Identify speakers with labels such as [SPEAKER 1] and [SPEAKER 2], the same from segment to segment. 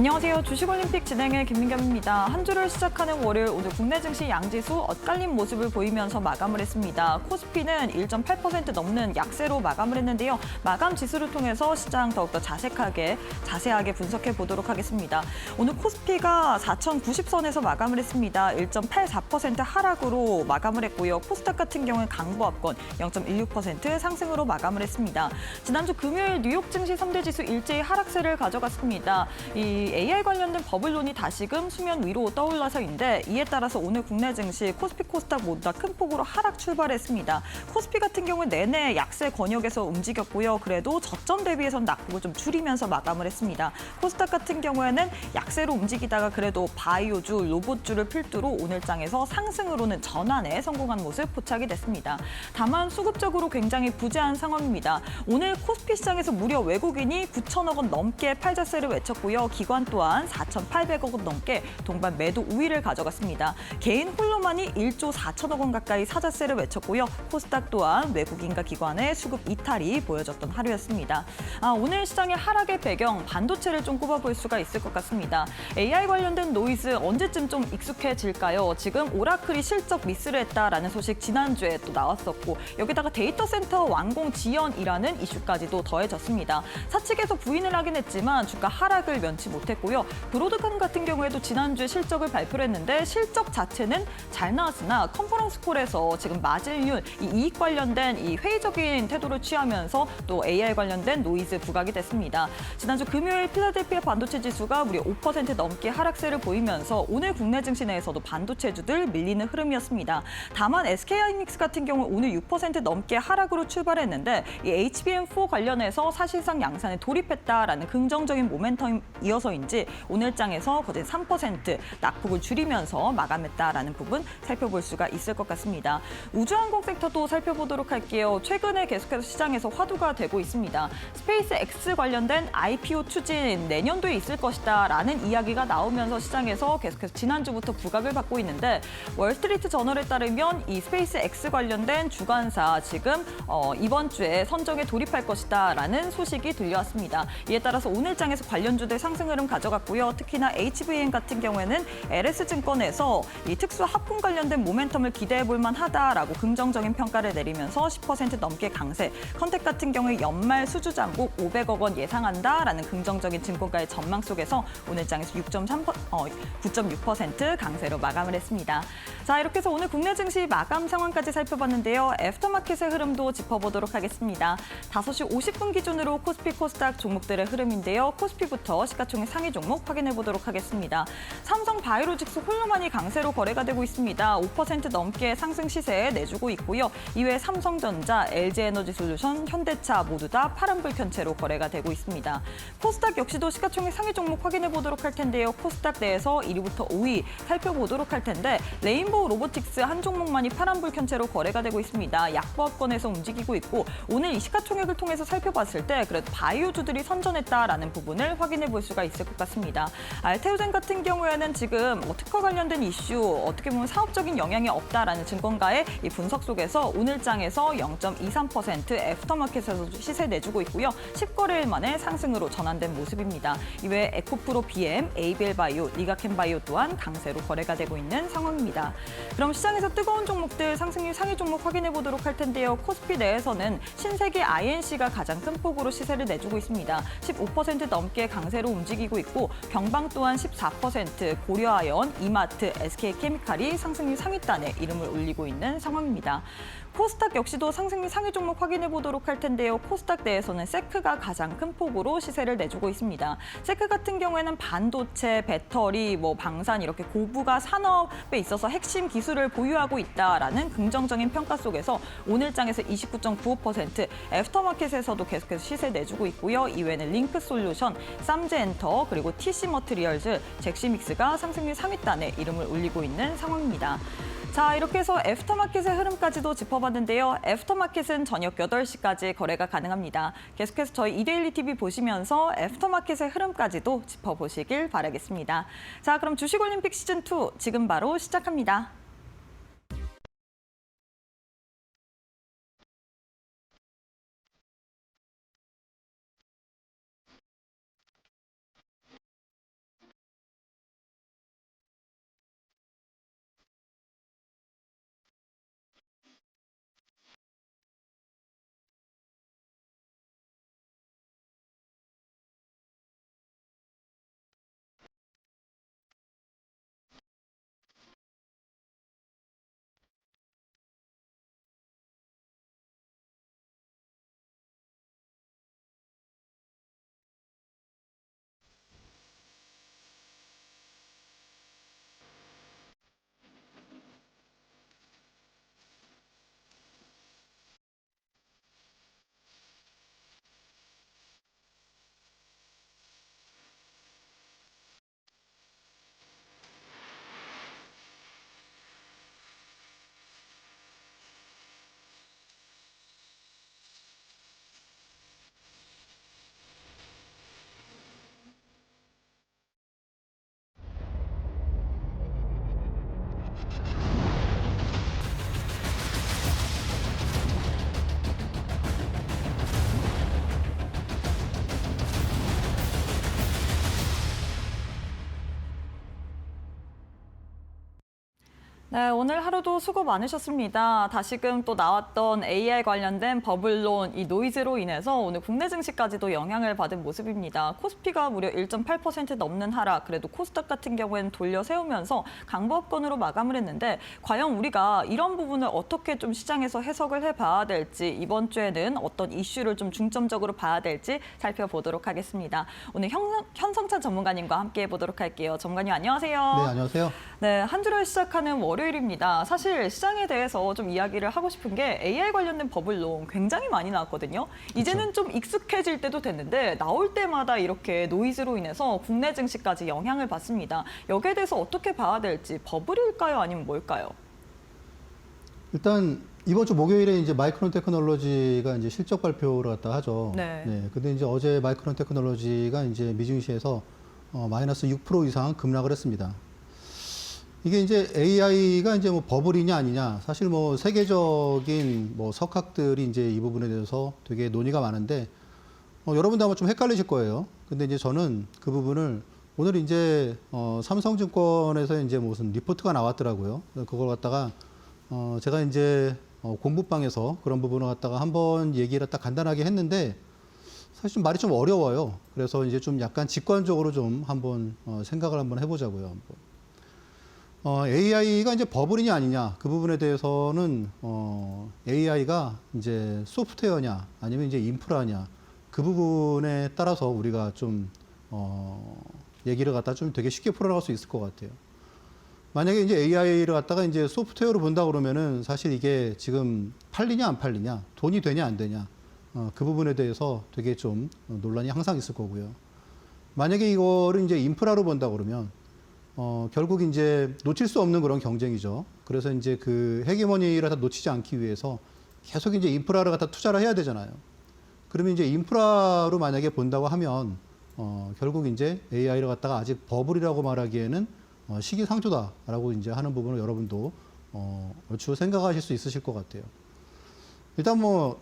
[SPEAKER 1] 안녕하세요. 주식올림픽 진행의 김민겸입니다. 한 주를 시작하는 월요일 오늘 국내 증시 양지수 엇갈린 모습을 보이면서 마감을 했습니다. 코스피는 1.8% 넘는 약세로 마감을 했는데요. 마감 지수를 통해서 시장 더욱더 자세하게 분석해 보도록 하겠습니다. 오늘 코스피가 4,090선에서 마감을 했습니다. 1.84% 하락으로 마감을 했고요. 코스닥 같은 경우는 강보합권 0.16% 상승으로 마감을 했습니다. 지난주 금요일 뉴욕 증시 3대 지수 일제히 하락세를 가져갔습니다. 이 AI 관련된 버블론이 다시금 수면 위로 떠올라서인데 이에 따라서 오늘 국내 증시 코스피 코스닥 모두 다 큰 폭으로 하락 출발했습니다. 코스피 같은 경우는 내내 약세 권역에서 움직였고요. 그래도 저점 대비해서는 낙폭을 좀 줄이면서 마감을 했습니다. 코스닥 같은 경우에는 약세로 움직이다가 그래도 바이오주, 로봇주를 필두로 오늘 장에서 상승으로는 전환에 성공한 모습 포착이 됐습니다. 다만 수급적으로 굉장히 부재한 상황입니다. 오늘 코스피 시장에서 무려 외국인이 9천억 원 넘게 팔자세를 외쳤고요. 기관 또한 4,800억 원 넘게 동반 매도 우위를 가져갔습니다. 개인 홀로만이 1조 4천억 원 가까이 사자세를 외쳤고요. 코스닥 또한 외국인과 기관의 수급 이탈이 보여졌던 하루였습니다. 오늘 시장의 하락의 배경, 반도체를 좀 꼽아볼 수가 있을 것 같습니다. AI 관련된 노이즈 언제쯤 좀 익숙해질까요? 지금 오라클이 실적 미스를 했다라는 소식 지난주에 또 나왔었고 여기다가 데이터 센터 완공 지연이라는 이슈까지도 더해졌습니다. 사측에서 부인을 하긴 했지만 주가 하락을 면치 못했고요. 브로드컴 같은 경우에도 지난주에 실적을 발표를 했는데 실적 자체는 잘 나왔으나 컨퍼런스 콜에서 지금 마진율, 이익 관련된 이 회의적인 태도를 취하면서 또 AI 관련된 노이즈 부각이 됐습니다. 지난주 금요일 필라델피아 반도체 지수가 무려 5% 넘게 하락세를 보이면서 오늘 국내 증시 내에서도 반도체주들 밀리는 흐름이었습니다. 다만 SK하이닉스 같은 경우 오늘 6% 넘게 하락으로 출발했는데 이 HBM4 관련해서 사실상 양산에 돌입했다라는 긍정적인 모멘텀이어서인지 오늘 장에서 거진 3% 낙폭을 줄이면서 마감했다라는 부분 살펴볼 수가 있을 것 같습니다. 우주항공 섹터도 살펴보도록 할게요. 최근에 계속해서 시장에서 화두가 되고 있습니다. 스페이스 X 관련된 IPO 추진 내년도에 있을 것이다라는 이야기가 나오면서 시장에서 계속해서 지난주부터 부각을 받고 있는데 월스트리트 저널에 따르면 이 스페이스 X 관련된 주관사 지금 이번 주에 선정에 돌입할 것이다라는 소식이 들려왔습니다. 이에 따라서 오늘 장에서 관련주들 상승 흐름 가져갔고요. 특히나 HVN 같은 경우에는 LS증권에서 이 특수 합품 관련된 모멘텀을 기대해 볼 만하다라고 긍정적인 평가를 내리면서 10% 넘게 강세, 컨택 같은 경우에 연말 수주 잔고 500억 원 예상한다라는 긍정적인 증권가의 전망 속에서 오늘 장에서 9.6% 강세로 마감을 했습니다. 자, 이렇게 해서 오늘 국내 증시 마감 상황까지 살펴봤는데요. 애프터마켓의 흐름도 짚어보도록 하겠습니다. 5시 50분 기준으로 코스피 코스닥 종목들의 흐름인데요. 코스피부터 시가총액 상위 종목 확인해 보도록 하겠습니다. 삼성 바이오로직스 홀로만이 강세로 거래가 되고 있습니다. 5% 넘게 상승 시세 내주고 있고요. 이외에 삼성전자, LG에너지솔루션, 현대차 모두 다 파란불 켠채로 거래가 되고 있습니다. 코스닥 역시도 시가총액 상위 종목 확인해 보도록 할 텐데요. 코스닥 내에서 1위부터 5위 살펴보도록 할 텐데 레인보우 로보틱스 한 종목만이 파란불 켠채로 거래가 되고 있습니다. 약보합권에서 움직이고 있고 오늘 이 시가총액을 통해서 살펴봤을 때 그래도 바이오주들이 선전했다라는 부분을 확인해 볼 수가 있을 것 같습니다. 알테오젠 같은 경우에는 지금 특허 관련된 이슈 어떻게 보면 사업적인 영향이 없다라는 증권가의 이 분석 속에서 오늘 장에서 0.23% 애프터마켓에서 시세 내주고 있고요. 10거래일 만에 상승으로 전환된 모습입니다. 이외에 에코프로 BM, ABL바이오, 리가켄바이오 또한 강세로 거래가 되고 있는 상황입니다. 그럼 시장에서 뜨거운 종목들 상승률 상위 종목 확인해 보도록 할 텐데요. 코스피 내에서는 신세계 INC가 가장 큰 폭으로 시세를 내주고 있습니다. 15% 넘게 강세로 움직이고 있고 경방 또한 14%, 고려아연, 이마트, SK케미칼이 상승률 상위단에 이름을 올리고 있는 상황입니다. 코스닥 역시도 상승률 상위 종목 확인해 보도록 할 텐데요. 코스닥 내에서는 세크가 가장 큰 폭으로 시세를 내주고 있습니다. 세크 같은 경우에는 반도체, 배터리, 방산 이렇게 고부가 산업에 있어서 핵심 기술을 보유하고 있다라는 긍정적인 평가 속에서 오늘 장에서 29.95%, 애프터마켓에서도 계속해서 시세 내주고 있고요. 이외에는 링크솔루션, 쌈제엔터, 그리고 TC머티리얼즈, 잭시믹스가 상승률 상위단에 이름을 올리고 있는 상황입니다. 자, 이렇게 해서 애프터마켓의 흐름까지도 짚어봤는데요. 애프터마켓은 저녁 8시까지 거래가 가능합니다. 계속해서 저희 이데일리 TV 보시면서 애프터마켓의 흐름까지도 짚어보시길 바라겠습니다. 자, 그럼 주식올림픽 시즌2 지금 바로 시작합니다. 네, 오늘 하루도 수고 많으셨습니다. 다시금 또 나왔던 AI 관련된 버블론, 이 노이즈로 인해서 오늘 국내 증시까지도 영향을 받은 모습입니다. 코스피가 무려 1.8% 넘는 하락, 그래도 코스닥 같은 경우에는 돌려 세우면서 강보합권으로 마감을 했는데 과연 우리가 이런 부분을 어떻게 좀 시장에서 해석을 해봐야 될지, 이번 주에는 어떤 이슈를 좀 중점적으로 봐야 될지 살펴보도록 하겠습니다. 오늘 현성찬 전문가님과 함께 해보도록 할게요. 전문가님 안녕하세요.
[SPEAKER 2] 네, 안녕하세요.
[SPEAKER 1] 네, 한 주를 시작하는 월요일입니다. 사실 시장에 대해서 좀 이야기를 하고 싶은 게 AI 관련된 버블론 굉장히 많이 나왔거든요. 이제는 좀 익숙해질 때도 됐는데 나올 때마다 이렇게 노이즈로 인해서 국내 증시까지 영향을 받습니다. 여기에 대해서 어떻게 봐야 될지 버블일까요? 아니면 뭘까요?
[SPEAKER 2] 일단 이번 주 목요일에 이제 마이크론 테크놀로지가 이제 실적 발표를 갖다 하죠.
[SPEAKER 1] 네.
[SPEAKER 2] 근데 이제 어제 마이크론 테크놀로지가 이제 미증시에서 마이너스 6% 이상 급락을 했습니다. 이게 이제 AI가 이제 뭐 버블이냐 아니냐, 사실 뭐 세계적인 뭐 석학들이 이제 이 부분에 대해서 되게 논의가 많은데 여러분도 아마 좀 헷갈리실 거예요. 근데 이제 저는 그 부분을 오늘 이제 삼성증권에서 이제 무슨 리포트가 나왔더라고요. 그걸 갖다가 제가 이제 공부방에서 그런 부분을 갖다가 한번 얘기를 딱 간단하게 했는데 사실 좀 말이 좀 어려워요. 그래서 이제 좀 약간 직관적으로 좀 한번 생각을 한번 해보자고요. AI가 이제 버블이냐 아니냐, 그 부분에 대해서는 AI가 이제 소프트웨어냐 아니면 이제 인프라냐, 그 부분에 따라서 우리가 좀 얘기를 갖다 좀 되게 쉽게 풀어나갈 수 있을 것 같아요. 만약에 이제 AI를 갖다가 이제 소프트웨어로 본다 그러면은 사실 이게 지금 팔리냐 안 팔리냐, 돈이 되냐 안 되냐, 그 부분에 대해서 되게 좀 논란이 항상 있을 거고요. 만약에 이거를 이제 인프라로 본다 그러면 결국 이제 놓칠 수 없는 그런 경쟁이죠. 그래서 이제 그 헤게모니를 갖다 놓치지 않기 위해서 계속 이제 인프라를 갖다 투자를 해야 되잖아요. 그러면 이제 인프라로 만약에 본다고 하면 결국 이제 AI를 갖다가 아직 버블이라고 말하기에는 시기상조다라고 이제 하는 부분을 여러분도 얼추 생각하실 수 있으실 것 같아요. 일단 뭐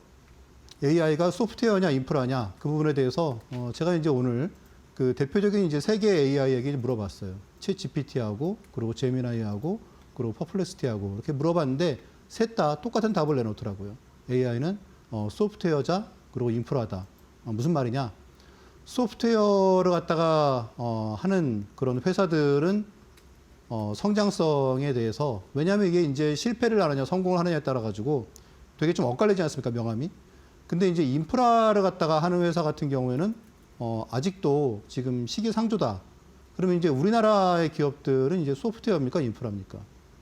[SPEAKER 2] AI가 소프트웨어냐 인프라냐, 그 부분에 대해서 제가 이제 오늘 그 대표적인 이제 세 개의 AI에게 물어봤어요. 챗GPT하고 그리고 제미나이하고 그리고 퍼플렉시티하고 이렇게 물어봤는데 셋 다 똑같은 답을 내놓더라고요. AI는 소프트웨어자 그리고 인프라다. 무슨 말이냐? 소프트웨어를 갖다가 하는 그런 회사들은 성장성에 대해서, 왜냐하면 이게 이제 실패를 하느냐 성공을 하느냐에 따라 가지고 되게 좀 엇갈리지 않습니까, 명암이? 근데 이제 인프라를 갖다가 하는 회사 같은 경우에는 아직도 지금 시기상조다. 그러면 이제 우리나라의 기업들은 이제 소프트웨어입니까, 인프라입니까?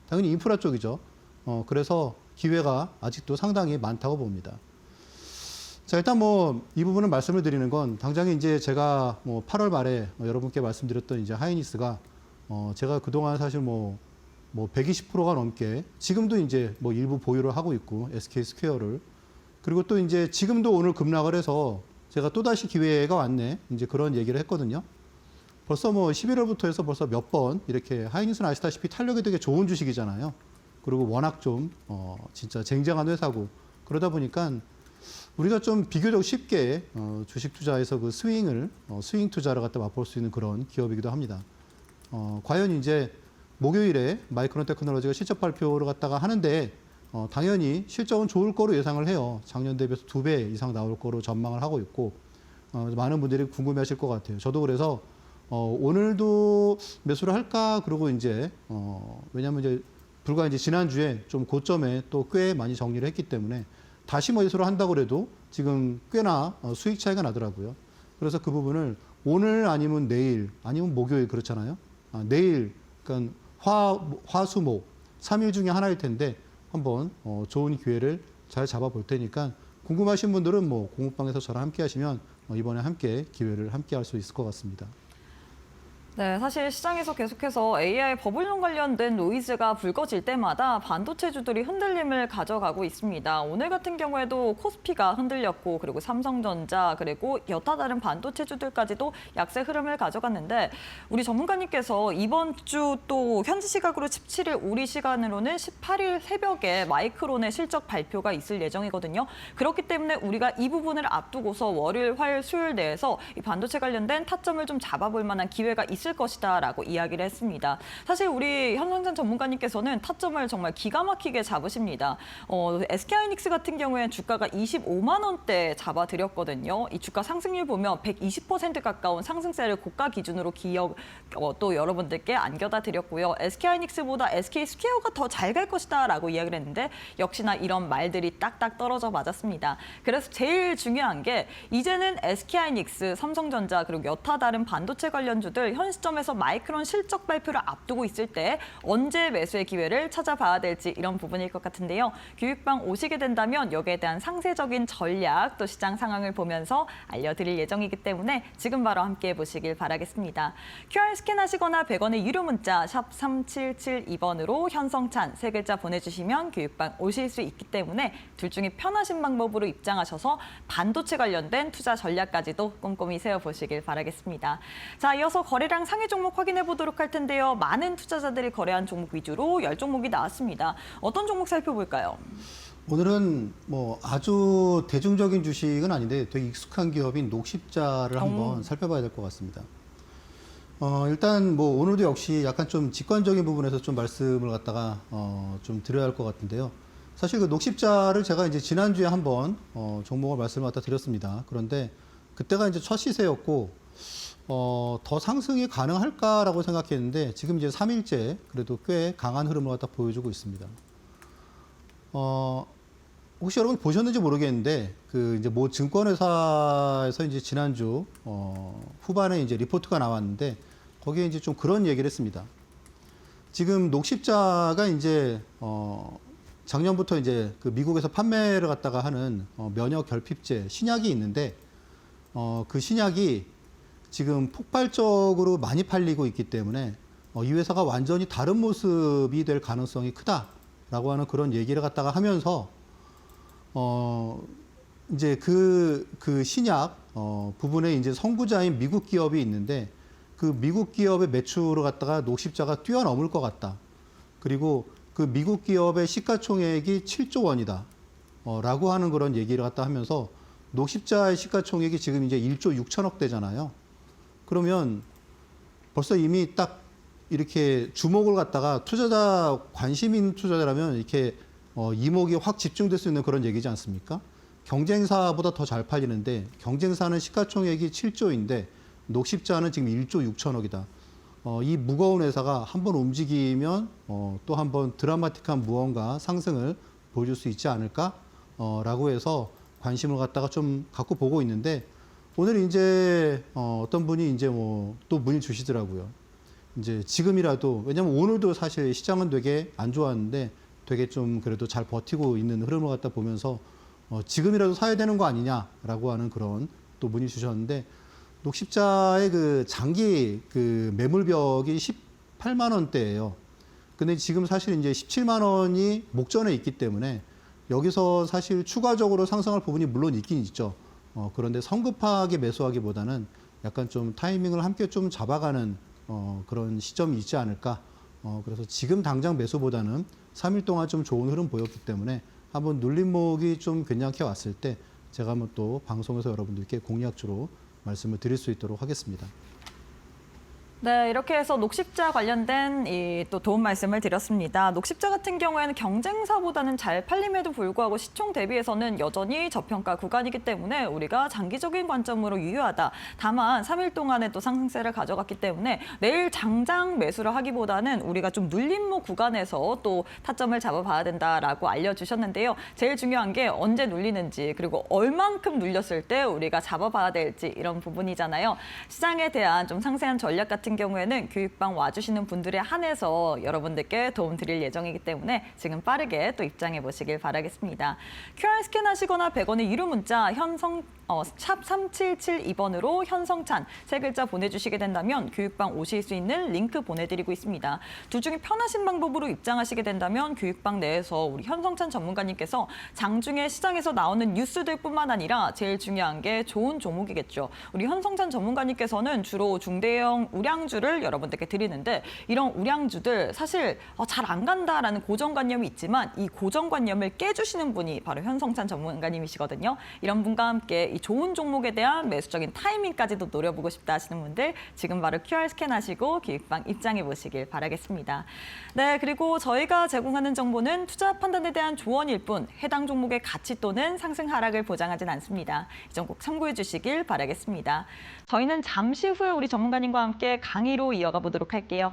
[SPEAKER 2] 당연히 인프라 쪽이죠. 그래서 기회가 아직도 상당히 많다고 봅니다. 자, 일단 뭐 이 부분을 말씀을 드리는 건 당장에 이제 제가 뭐 8월 말에 여러분께 말씀드렸던 이제 하이닉스가 제가 그동안 사실 뭐 120%가 넘게 지금도 이제 뭐 일부 보유를 하고 있고 SK 스퀘어를, 그리고 또 이제 지금도 오늘 급락을 해서 제가 또다시 기회가 왔네, 이제 그런 얘기를 했거든요. 벌써 뭐 11월부터 해서 벌써 몇 번 이렇게, 하이닉스는 아시다시피 탄력이 되게 좋은 주식이잖아요. 그리고 워낙 좀 진짜 쟁쟁한 회사고, 그러다 보니까 우리가 좀 비교적 쉽게 주식 투자에서 그 스윙 투자를 갖다 맛볼 수 있는 그런 기업이기도 합니다. 과연 이제 목요일에 마이크론 테크놀로지가 실적 발표를 갖다가 하는데 당연히 실적은 좋을 거로 예상을 해요. 작년 대비해서 2배 이상 나올 거로 전망을 하고 있고, 많은 분들이 궁금해하실 것 같아요. 저도 그래서 오늘도 매수를 할까, 그리고 이제 왜냐하면 이제 불과 이제 지난주에 좀 고점에 또 꽤 많이 정리를 했기 때문에 다시 매수를 한다고 그래도 지금 꽤나 수익 차이가 나더라고요. 그래서 그 부분을 오늘 아니면 내일 아니면 목요일, 그렇잖아요. 내일, 그러니까 화수목 3일 중에 하나일 텐데 한번 좋은 기회를 잘 잡아볼 테니까 궁금하신 분들은 뭐 공부방에서 저랑 함께 하시면 이번에 함께 기회를 함께 할 수 있을 것 같습니다.
[SPEAKER 1] 네, 사실 시장에서 계속해서 AI 버블론 관련된 노이즈가 불거질 때마다 반도체주들이 흔들림을 가져가고 있습니다. 오늘 같은 경우에도 코스피가 흔들렸고, 그리고 삼성전자, 그리고 여타 다른 반도체주들까지도 약세 흐름을 가져갔는데, 우리 전문가님께서 이번 주 또 현지 시각으로 17일, 우리 시간으로는 18일 새벽에 마이크론의 실적 발표가 있을 예정이거든요. 그렇기 때문에 우리가 이 부분을 앞두고서 월요일, 화요일, 수요일 내에서 이 반도체 관련된 타점을 좀 잡아볼 만한 기회가 있을 있을 것이다라고 이야기를 했습니다. 사실 우리 현성찬 전문가님께서는 타점을 정말 기가 막히게 잡으십니다. SK하이닉스 같은 경우에는 주가가 25만 원대 잡아드렸거든요. 이 주가 상승률 보면 120% 가까운 상승세를 고가 기준으로 또 여러분들께 안겨다 드렸고요. SK하이닉스보다 SK스퀘어가 더 잘 갈 것이다라고 이야기를 했는데 역시나 이런 말들이 딱딱 떨어져 맞았습니다. 그래서 제일 중요한 게 이제는 SK하이닉스, 삼성전자 그리고 여타 다른 반도체 관련주들 현 시점에서 마이크론 실적 발표를 앞두고 있을 때 언제 매수의 기회를 찾아봐야 될지 이런 부분일 것 같은데요. 교육방 오시게 된다면 여기에 대한 상세적인 전략 또 시장 상황을 보면서 알려드릴 예정이기 때문에 지금 바로 함께 보시길 바라겠습니다. QR 스캔하시거나 100원의 유료 문자 샵 3772번으로 현성찬 세 글자 보내주시면 교육방 오실 수 있기 때문에 둘 중에 편하신 방법으로 입장하셔서 반도체 관련된 투자 전략까지도 꼼꼼히 세워보시길 바라겠습니다. 자, 이어서 거래량 상위 종목 확인해 보도록 할 텐데요. 많은 투자자들이 거래한 종목 위주로 10종목이 나왔습니다. 어떤 종목 살펴볼까요?
[SPEAKER 2] 오늘은 뭐 아주 대중적인 주식은 아닌데 되게 익숙한 기업인 녹십자를 한번 살펴봐야 될 것 같습니다. 일단 뭐 오늘도 역시 약간 좀 직관적인 부분에서 좀 말씀을 갖다가 좀 드려야 할 것 같은데요. 사실 그 녹십자를 제가 이제 지난주에 한번 종목을 말씀을 갖다 드렸습니다. 그런데 그때가 이제 첫 시세였고 더 상승이 가능할까라고 생각했는데 지금 이제 3일째 그래도 꽤 강한 흐름을 갖다 보여주고 있습니다. 혹시 여러분 보셨는지 모르겠는데 그 이제 뭐 증권회사에서 이제 지난주 후반에 이제 리포트가 나왔는데 거기에 이제 좀 그런 얘기를 했습니다. 지금 녹십자가 이제 작년부터 이제 그 미국에서 판매를 갖다가 하는 면역 결핍제 신약이 있는데 그 신약이 지금 폭발적으로 많이 팔리고 있기 때문에 이 회사가 완전히 다른 모습이 될 가능성이 크다라고 하는 그런 얘기를 갖다가 하면서 이제 그 신약 부분에 이제 선구자인 미국 기업이 있는데 그 미국 기업의 매출을 갖다가 녹십자가 뛰어넘을 것 같다. 그리고 그 미국 기업의 시가총액이 7조 원이다. 라고 하는 그런 얘기를 갖다 하면서 녹십자의 시가총액이 지금 이제 1조 6천억 대잖아요. 그러면 벌써 이미 딱 이렇게 주목을 갖다가 투자자, 관심 있는 투자자라면 이렇게 이목이 확 집중될 수 있는 그런 얘기지 않습니까? 경쟁사보다 더 잘 팔리는데 경쟁사는 시가총액이 7조인데 녹십자는 지금 1조 6천억이다. 이 무거운 회사가 한번 움직이면 또 한번 드라마틱한 무언가 상승을 보여줄 수 있지 않을까? 라고 해서 관심을 갖다가 좀 갖고 보고 있는데 오늘 이제 어떤 분이 이제 뭐 또 문의 주시더라고요. 이제 지금이라도 왜냐면 오늘도 사실 시장은 되게 안 좋았는데 되게 좀 그래도 잘 버티고 있는 흐름을 갖다 보면서 지금이라도 사야 되는 거 아니냐라고 하는 그런 또 문의 주셨는데 녹십자의 그 장기 그 매물벽이 18만 원대예요. 근데 지금 사실 이제 17만 원이 목전에 있기 때문에 여기서 사실 추가적으로 상승할 부분이 물론 있긴 있죠. 그런데 성급하게 매수하기보다는 약간 좀 타이밍을 함께 좀 잡아가는 그런 시점이 있지 않을까. 그래서 지금 당장 매수보다는 3일 동안 좀 좋은 흐름 보였기 때문에 한번 눌림목이 좀 괜찮게 왔을 때 제가 한번 또 방송에서 여러분들께 공략주로 말씀을 드릴 수 있도록 하겠습니다.
[SPEAKER 1] 네, 이렇게 해서 녹십자 관련된 또 도움 말씀을 드렸습니다. 녹십자 같은 경우에는 경쟁사보다는 잘 팔림에도 불구하고 시총 대비해서는 여전히 저평가 구간이기 때문에 우리가 장기적인 관점으로 유효하다. 다만 3일 동안에 또 상승세를 가져갔기 때문에 내일 장장 매수를 하기보다는 우리가 좀 눌림목 구간에서 또 타점을 잡아봐야 된다라고 알려주셨는데요. 제일 중요한 게 언제 눌리는지 그리고 얼만큼 눌렸을 때 우리가 잡아봐야 될지 이런 부분이잖아요. 시장에 대한 좀 상세한 전략 같은 경우에는 교육방 와주시는 분들에 한해서 여러분들께 도움 드릴 예정이기 때문에 지금 빠르게 또 입장해 보시길 바라겠습니다. QR 스캔하시거나 100원의 유료 문자 샵 3772번으로 현성찬 세 글자 보내주시게 된다면 교육방 오실 수 있는 링크 보내드리고 있습니다. 둘 중에 편하신 방법으로 입장하시게 된다면 교육방 내에서 우리 현성찬 전문가님께서 장중에 시장에서 나오는 뉴스들뿐만 아니라 제일 중요한 게 좋은 종목이겠죠. 우리 현성찬 전문가님께서는 주로 중대형 우량 우량주를 여러분들께 드리는데 이런 우량주들 사실 잘 안 간다라는 고정관념이 있지만 이 고정관념을 깨주시는 분이 바로 현성찬 전문가님이시거든요. 이런 분과 함께 이 좋은 종목에 대한 매수적인 타이밍까지도 노려보고 싶다 하시는 분들 지금 바로 QR 스캔하시고 기획방 입장해 보시길 바라겠습니다. 네, 그리고 저희가 제공하는 정보는 투자 판단에 대한 조언일 뿐 해당 종목의 가치 또는 상승 하락을 보장하진 않습니다. 이 점 꼭 참고해 주시길 바라겠습니다. 저희는 잠시 후에 우리 전문가님과 함께 강의로 이어가 보도록 할게요.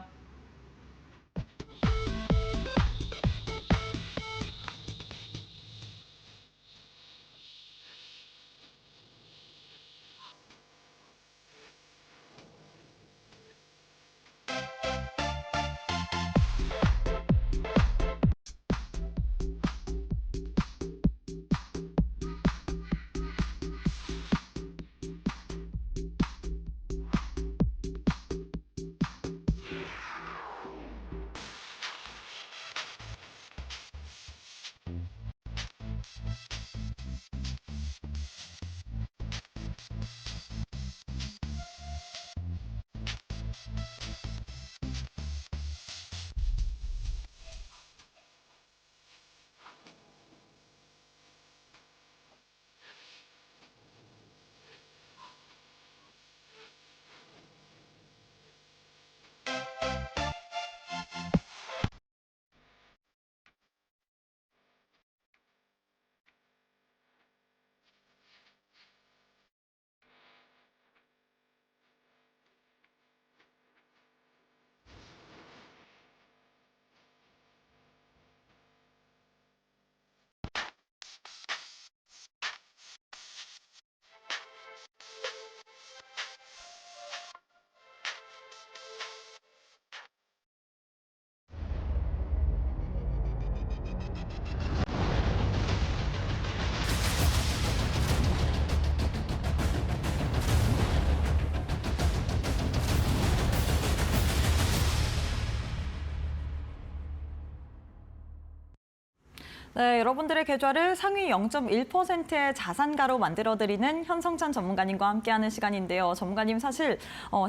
[SPEAKER 1] 네, 여러분들의 계좌를 상위 0.1%의 자산가로 만들어드리는 현성찬 전문가님과 함께하는 시간인데요. 전문가님 사실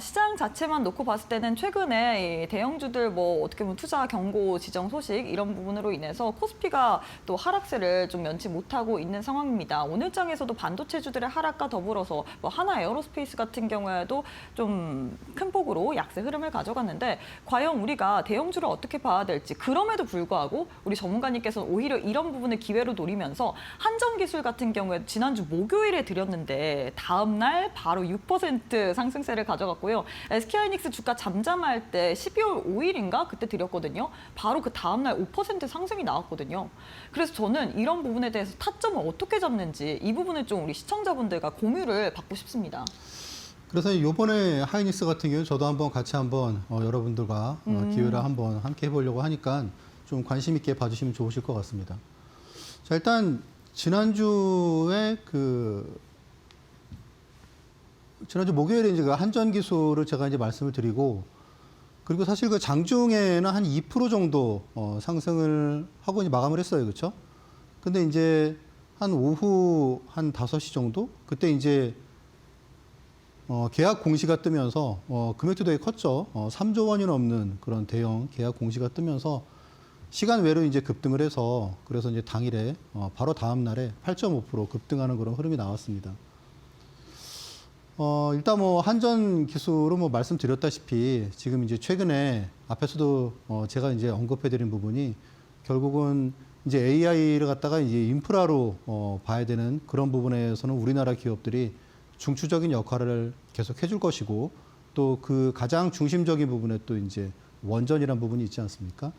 [SPEAKER 1] 시장 자체만 놓고 봤을 때는 최근에 이 대형주들 뭐 어떻게 보면 투자 경고 지정 소식 이런 부분으로 인해서 코스피가 또 하락세를 좀 면치 못하고 있는 상황입니다. 오늘 장에서도 반도체주들의 하락과 더불어서 뭐 하나 에어로스페이스 같은 경우에도 좀 큰 폭으로 약세 흐름을 가져갔는데 과연 우리가 대형주를 어떻게 봐야 될지 그럼에도 불구하고 우리 전문가님께서는 오히려 이런 부분을 기회로 노리면서 한전기술 같은 경우에 지난주 목요일에 드렸는데 다음 날 바로 6% 상승세를 가져갔고요. SK하이닉스 주가 잠잠할 때 12월 5일인가 그때 드렸거든요. 바로 그 다음 날 5% 상승이 나왔거든요. 그래서 저는 이런 부분에 대해서 타점을 어떻게 잡는지 이 부분을 좀 우리 시청자분들과 공유를 받고 싶습니다.
[SPEAKER 2] 그래서 이번에 하이닉스 같은 경우 저도 한번 같이 한번 여러분들과 기회를 한번 함께 해보려고 하니까 좀 관심 있게 봐주시면 좋으실 것 같습니다. 자, 일단 지난주 목요일에 이제 그 한전기술을 제가 이제 말씀을 드리고 그리고 사실 그 장중에는 한 2% 정도 상승을 하고 이제 마감을 했어요, 그렇죠? 근데 이제 한 오후 한 5시 정도 그때 이제 계약 공시가 뜨면서 금액도 되게 컸죠. 3조 원이 넘는 그런 대형 계약 공시가 뜨면서 시간 외로 이제 급등을 해서 그래서 이제 당일에 바로 다음 날에 8.5% 급등하는 그런 흐름이 나왔습니다. 일단 뭐 한전 기술은 뭐 말씀드렸다시피 지금 이제 최근에 앞에서도 제가 이제 언급해드린 부분이 결국은 이제 AI를 갖다가 이제 인프라로 봐야 되는 그런 부분에서는 우리나라 기업들이 중추적인 역할을 계속 해줄 것이고 또 그 가장 중심적인 부분에 또 이제 원전이라는 부분이 있지 않습니까?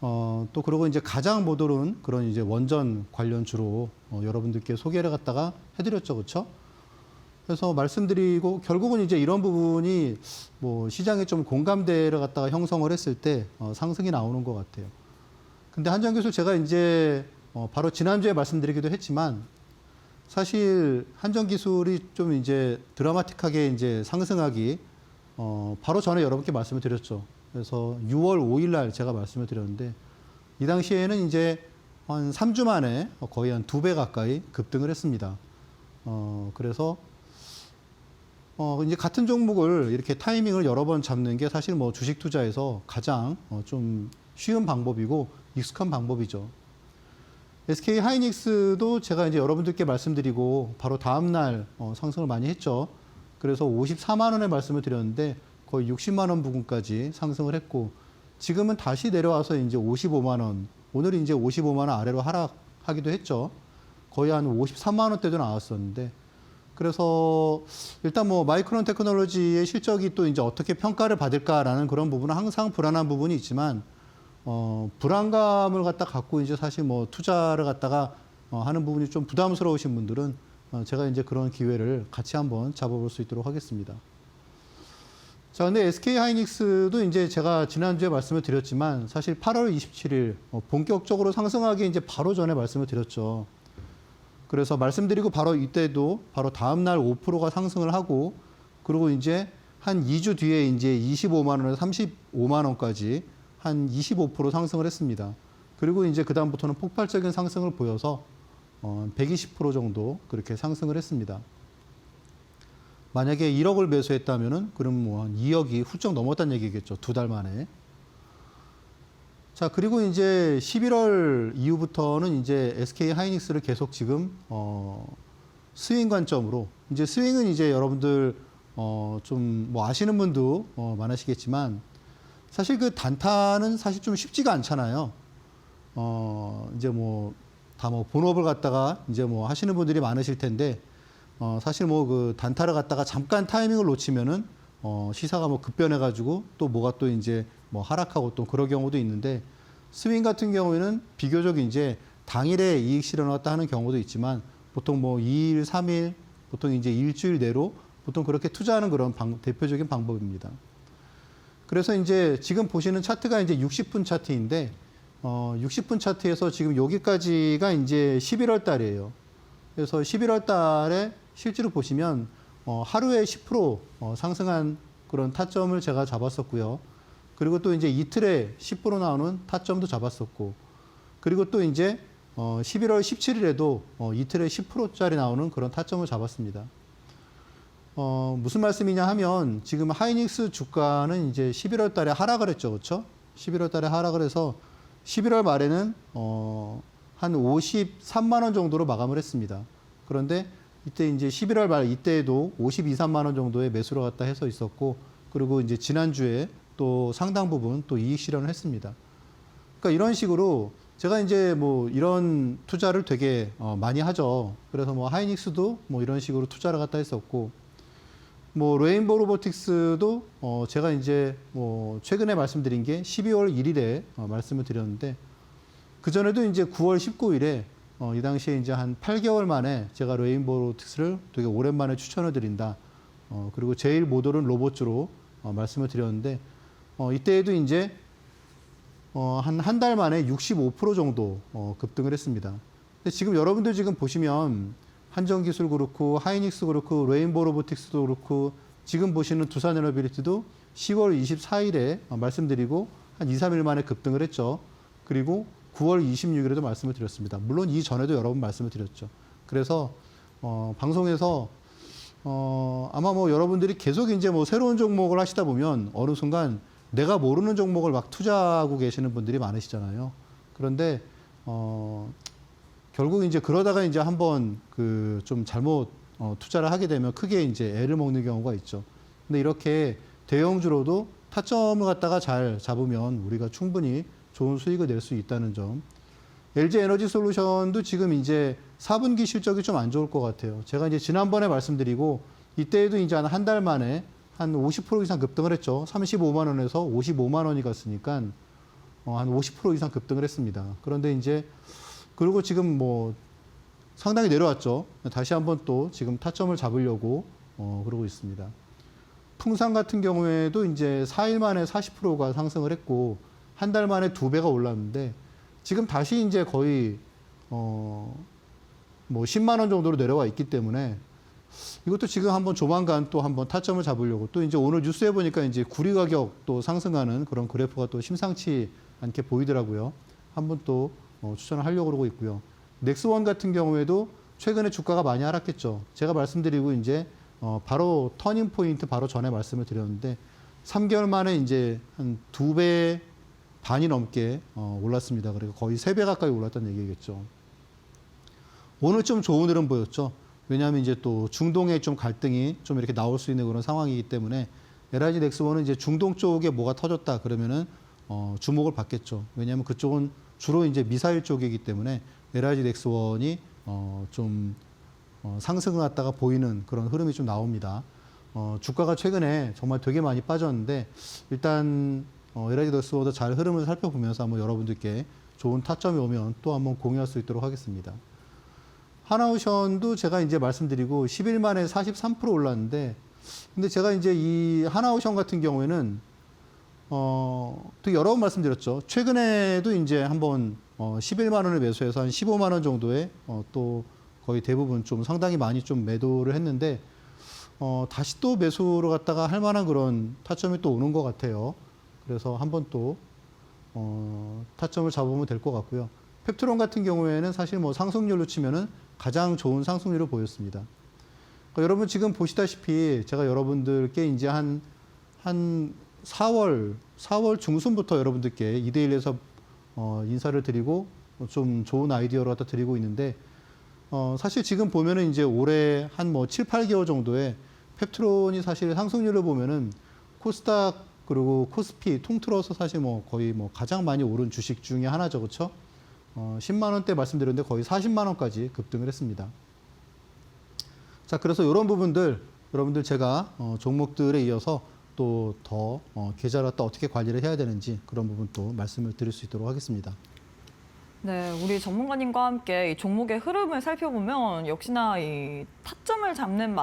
[SPEAKER 2] 또 그리고 이제 가장 못 오른 그런 이제 원전 관련주로 여러분들께 소개를 갖다가 해드렸죠, 그렇죠? 그래서 말씀드리고 결국은 이제 이런 부분이 뭐 시장에 좀 공감대를 갖다가 형성을 했을 때 상승이 나오는 것 같아요. 근데 한전기술 제가 이제 바로 지난주에 말씀드리기도 했지만 사실 한전기술이 좀 이제 드라마틱하게 이제 상승하기 바로 전에 여러분께 말씀을 드렸죠. 그래서 6월 5일 날 제가 말씀을 드렸는데 이 당시에는 이제 한 3주 만에 거의 한 2배 가까이 급등을 했습니다. 그래서 이제 같은 종목을 이렇게 타이밍을 여러 번 잡는 게 사실 뭐 주식 투자에서 가장 좀 쉬운 방법이고 익숙한 방법이죠. SK 하이닉스도 제가 이제 여러분들께 말씀드리고 바로 다음 날 상승을 많이 했죠. 그래서 54만 원에 말씀을 드렸는데 거의 60만 원 부근까지 상승을 했고 지금은 다시 내려와서 이제 55만 원, 오늘 이제 55만 원 아래로 하락하기도 했죠. 거의 한 53만 원대도 나왔었는데 그래서 일단 뭐 마이크론 테크놀로지의 실적이 또 이제 어떻게 평가를 받을까라는 그런 부분은 항상 불안한 부분이 있지만 불안감을 갖고 이제 사실 뭐 투자를 갖다가 하는 부분이 좀 부담스러우신 분들은 제가 이제 그런 기회를 같이 한번 잡아볼 수 있도록 하겠습니다. 자, 근데 SK 하이닉스도 이제 제가 지난주에 말씀을 드렸지만 사실 8월 27일 본격적으로 상승하기 이제 바로 전에 말씀을 드렸죠. 그래서 말씀드리고 바로 이때도 바로 다음날 5%가 상승을 하고 그리고 이제 한 2주 뒤에 이제 25만 원에서 35만 원까지 한 25% 상승을 했습니다. 그리고 이제 그다음부터는 폭발적인 상승을 보여서 120% 정도 그렇게 상승을 했습니다. 만약에 1억을 매수했다면은 그럼 뭐 한 2억이 훌쩍 넘었다는 얘기겠죠. 2달 만에. 자, 그리고 이제 11월 이후부터는 이제 SK 하이닉스를 계속 지금 스윙 관점으로 이제 스윙은 이제 여러분들 좀 뭐 아시는 분도 많으시겠지만 사실 그 단타는 사실 좀 쉽지가 않잖아요. 이제 뭐 다 뭐 본업을 갖다가 이제 뭐 하시는 분들이 많으실 텐데 사실 뭐 그 단타를 갖다가 잠깐 타이밍을 놓치면은 시사가 뭐 급변해가지고 또 뭐가 또 이제 뭐 하락하고 또 그런 경우도 있는데 스윙 같은 경우에는 비교적 이제 당일에 이익 실현을 갖다 하는 경우도 있지만 보통 뭐 2일, 3일, 보통 이제 일주일 내로 보통 그렇게 투자하는 그런 대표적인 방법입니다. 그래서 이제 지금 보시는 차트가 이제 60분 차트인데 60분 차트에서 지금 여기까지가 이제 11월 달이에요. 그래서 11월 달에 실제로 보시면 하루에 10% 상승한 그런 타점을 제가 잡았었고요. 그리고 또 이제 이틀에 10% 나오는 타점도 잡았었고, 그리고 또 이제 11월 17일에도 이틀에 10%짜리 나오는 그런 타점을 잡았습니다. 무슨 말씀이냐 하면 지금 하이닉스 주가는 이제 11월 달에 하락을 했죠. 그렇죠? 11월 달에 하락을 해서 11월 말에는 한 53만 원 정도로 마감을 했습니다. 그런데 이때 이제 11월 말 이때에도 52, 3만 원 정도의 매수를 갖다 해서 있었고, 그리고 이제 지난주에 또 상당 부분 또 이익 실현을 했습니다. 그러니까 이런 식으로 제가 이제 뭐 이런 투자를 되게 많이 하죠. 그래서 뭐 하이닉스도 뭐 이런 식으로 투자를 갖다 했었고, 뭐 레인보우 로보틱스도 제가 이제 뭐 최근에 말씀드린 게 12월 1일에 말씀을 드렸는데, 그 전에도 이제 9월 19일에 이 당시에 이제 한 8개월 만에 제가 레인보우 로보틱스를 되게 오랜만에 추천을 드린다. 그리고 제일 모더른 로봇주로 말씀을 드렸는데, 이때에도 이제 한 달 만에 65% 정도 급등을 했습니다. 근데 지금 여러분들 지금 보시면 한정기술 그렇고 하이닉스 그렇고 레인보우 로보틱스도 그렇고 지금 보시는 두산에너빌리티도 10월 24일에 말씀드리고 한 2, 3일 만에 급등을 했죠. 그리고 9월 26일에도 말씀을 드렸습니다. 물론 이전에도 여러 번 말씀을 드렸죠. 그래서 방송에서 아마 뭐 여러분들이 계속 이제 뭐 새로운 종목을 하시다 보면 어느 순간 내가 모르는 종목을 막 투자하고 계시는 분들이 많으시잖아요. 그런데 결국 이제 그러다가 이제 한번 그 좀 잘못 투자를 하게 되면 크게 이제 애를 먹는 경우가 있죠. 근데 이렇게 대형주로도 타점을 갖다가 잘 잡으면 우리가 충분히 좋은 수익을 낼 수 있다는 점. LG 에너지 솔루션도 지금 이제 4분기 실적이 좀 안 좋을 것 같아요. 제가 이제 지난번에 말씀드리고 이때에도 이제 한 달 만에 한 50% 이상 급등을 했죠. 35만 원에서 55만 원이 갔으니까 한 50% 이상 급등을 했습니다. 그런데 이제 그리고 지금 뭐 상당히 내려왔죠. 다시 한번 또 지금 타점을 잡으려고 그러고 있습니다. 풍산 같은 경우에도 이제 4일 만에 40%가 상승을 했고 한 달 만에 2배가 올랐는데 지금 다시 이제 거의 뭐 10만 원 정도로 내려와 있기 때문에 이것도 지금 한번 조만간 또 한번 타점을 잡으려고, 또 이제 오늘 뉴스에 보니까 이제 구리 가격 또 상승하는 그런 그래프가 또 심상치 않게 보이더라고요. 한번 또 추천을 하려고 그러고 있고요. 넥스원 같은 경우에도 최근에 주가가 많이 하락했죠. 제가 말씀드리고 이제 바로 터닝 포인트 바로 전에 말씀을 드렸는데 3개월 만에 이제 한 2배 반이 넘게 올랐습니다. 그리고 거의 3배 가까이 올랐다는 얘기겠죠. 오늘 좀 좋은 흐름 보였죠. 왜냐하면 이제 또 중동에 좀 갈등이 좀 이렇게 나올 수 있는 그런 상황이기 때문에 LIG 넥스원은 이제 중동 쪽에 뭐가 터졌다 그러면은 주목을 받겠죠. 왜냐하면 그쪽은 주로 이제 미사일 쪽이기 때문에 LIG 넥스원이 좀 상승을 갖다가 보이는 그런 흐름이 좀 나옵니다. 주가가 최근에 정말 되게 많이 빠졌는데 일단 LIG 넥스원도 잘 흐름을 살펴보면서 한번 여러분들께 좋은 타점이 오면 또 한번 공유할 수 있도록 하겠습니다. 하나오션도 제가 이제 말씀드리고 10일 만에 43% 올랐는데 근데 제가 이제 이 하나오션 같은 경우에는 또 여러 번 말씀드렸죠. 최근에도 이제 한번 11만 원을 매수해서 한 15만 원 정도에 또 거의 대부분 좀 상당히 많이 좀 매도를 했는데 다시 또 매수로 갔다가 할 만한 그런 타점이 또 오는 것 같아요. 그래서 한번 또 타점을 잡으면 될 것 같고요. 펩트론 같은 경우에는 사실 뭐 상승률로 치면은 가장 좋은 상승률을 보였습니다. 그러니까 여러분 지금 보시다시피 제가 여러분들께 이제 한 4월 중순부터 여러분들께 2대1에서 인사를 드리고 좀 좋은 아이디어를 갖다 드리고 있는데 사실 지금 보면은 이제 올해 한 뭐 7, 8개월 정도에 펩트론이 사실 상승률을 보면은 코스닥 그리고 코스피 통틀어서 사실 뭐 거의 뭐 가장 많이 오른 주식 중에 하나죠. 그렇죠? 10만 원대 말씀드렸는데 거의 40만 원까지 급등을 했습니다. 자, 그래서 이런 부분들 여러분들 제가 종목들에 이어서 또 더 계좌를 갖다 어떻게 관리를 해야 되는지 그런 부분 또 말씀을 드릴 수 있도록 하겠습니다.
[SPEAKER 1] 네, 우리 전문가님과 함께 이 종목의 흐름을 살펴보면 역시나 이 타점을 잡는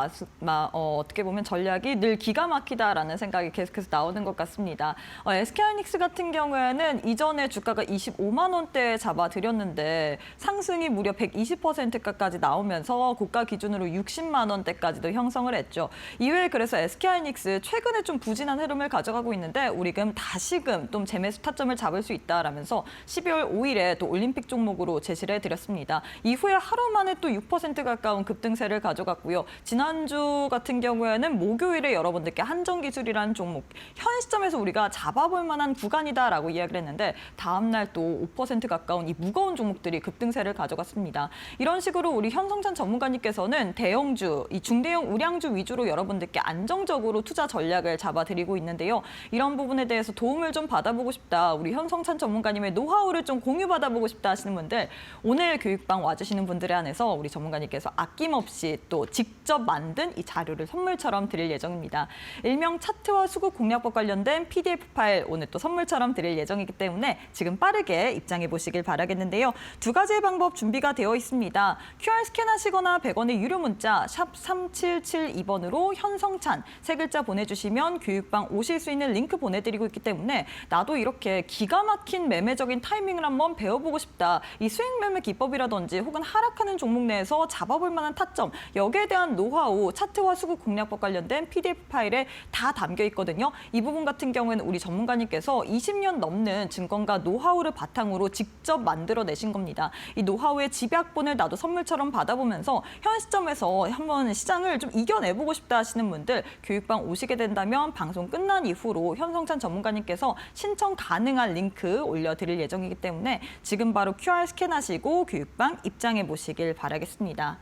[SPEAKER 1] 어떻게 보면 전략이 늘 기가 막히다라는 생각이 계속해서 나오는 것 같습니다. SK하이닉스 같은 경우에는 이전에 주가가 25만 원대에 잡아드렸는데 상승이 무려 120%까지 나오면서 고가 기준으로 60만 원대까지도 형성을 했죠. 이외에 그래서 SK하이닉스 최근에 좀 부진한 흐름을 가져가고 있는데 우리금 다시금 좀 재매수 타점을 잡을 수 있다라면서 12월 5일에 또 올림픽 종목으로 제시를 해드렸습니다. 이후에 하루 만에 또 6% 가까운 급등세를 가져갔고요. 지난주 같은 경우에는 목요일에 여러분들께 한정기술이라는 종목, 현 시점에서 우리가 잡아볼 만한 구간이다라고 이야기를 했는데 다음 날 또 5% 가까운 이 무거운 종목들이 급등세를 가져갔습니다. 이런 식으로 우리 현성찬 전문가님께서는 대형주, 이 중대형 우량주 위주로 여러분들께 안정적으로 투자 전략을 잡아드리고 있는데요. 이런 부분에 대해서 도움을 좀 받아보고 싶다. 우리 현성찬 전문가님의 노하우를 좀 공유받아보고 싶다 하시는 분들, 오늘 교육방 와주시는 분들에 한해서 우리 전문가님께서 아낌없이 또 직접 만든 이 자료를 선물처럼 드릴 예정입니다. 일명 차트와 수급 공략법 관련된 PDF 파일 오늘 또 선물처럼 드릴 예정이기 때문에 지금 빠르게 입장해 보시길 바라겠는데요. 두 가지의 방법 준비가 되어 있습니다. QR 스캔하시거나 100원의 유료 문자 샵 3772번으로 현성찬 세 글자 보내주시면 교육방 오실 수 있는 링크 보내드리고 있기 때문에 나도 이렇게 기가 막힌 매매적인 타이밍을 한번 배워보고 싶다. 이 수익 매매 기법이라든지 혹은 하락하는 종목 내에서 잡아볼 만한 타점, 여기에 대한 노하우, 차트와 수급 공략법 관련된 PDF 파일에 다 담겨 있거든요. 이 부분 같은 경우에는 우리 전문가님께서 20년 넘는 증권가 노하우를 바탕으로 직접 만들어내신 겁니다. 이 노하우의 집약본을 나도 선물처럼 받아보면서 현 시점에서 한번 시장을 좀 이겨내보고 싶다 하시는 분들 교육방 오시게 된다면 방송 끝난 이후로 현성찬 전문가님께서 신청 가능한 링크 올려드릴 예정이기 때문에 지금 바로 QR 스캔하시고 교육방 입장해 보시길 바라겠습니다.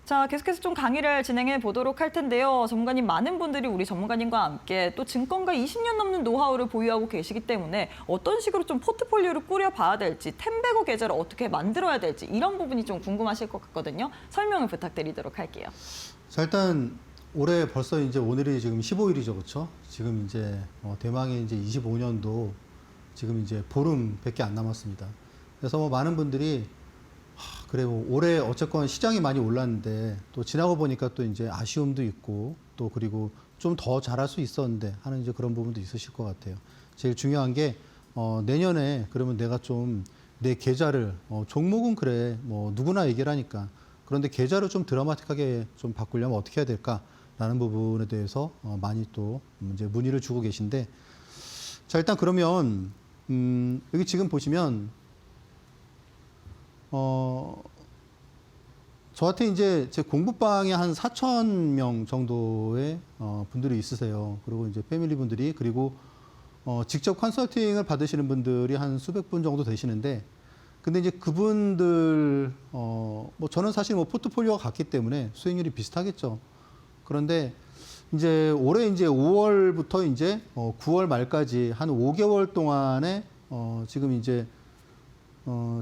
[SPEAKER 1] 자, 계속해서 좀 강의를 진행해 보도록 할 텐데요. 전문가님, 많은 분들이 우리 전문가님과 함께 또 증권가 20년 넘는 노하우를 보유하고 계시기 때문에 어떤 식으로 좀 포트폴리오를 꾸려봐야 될지, 템베고 계좌를 어떻게 만들어야 될지 이런 부분이 좀 궁금하실 것 같거든요. 설명을 부탁드리도록 할게요.
[SPEAKER 2] 자, 일단 올해 벌써 이제 오늘이 지금 15일이죠, 그렇죠? 지금 이제 대망의 이제 25년도 지금 이제 보름밖에 안 남았습니다. 그래서 뭐 많은 분들이 그래 뭐 올해 어쨌건 시장이 많이 올랐는데 또 지나고 보니까 또 이제 아쉬움도 있고 또 그리고 좀 더 잘할 수 있었는데 하는 이제 그런 부분도 있으실 것 같아요. 제일 중요한 게 내년에 그러면 내가 좀 내 계좌를 종목은 그래 뭐 누구나 얘기를 하니까 그런데 계좌를 좀 드라마틱하게 좀 바꾸려면 어떻게 해야 될까라는 부분에 대해서 많이 또 이제 문의를 주고 계신데 자 일단 그러면 여기 지금 보시면 저한테 이제 제 공부방에 한 4,000명 정도의 분들이 있으세요. 그리고 이제 패밀리 분들이, 그리고 직접 컨설팅을 받으시는 분들이 한 수백 분 정도 되시는데, 근데 이제 그분들, 뭐 저는 사실 뭐 포트폴리오가 같기 때문에 수익률이 비슷하겠죠. 그런데 이제 올해 이제 5월부터 이제 9월 말까지 한 5개월 동안에 지금 이제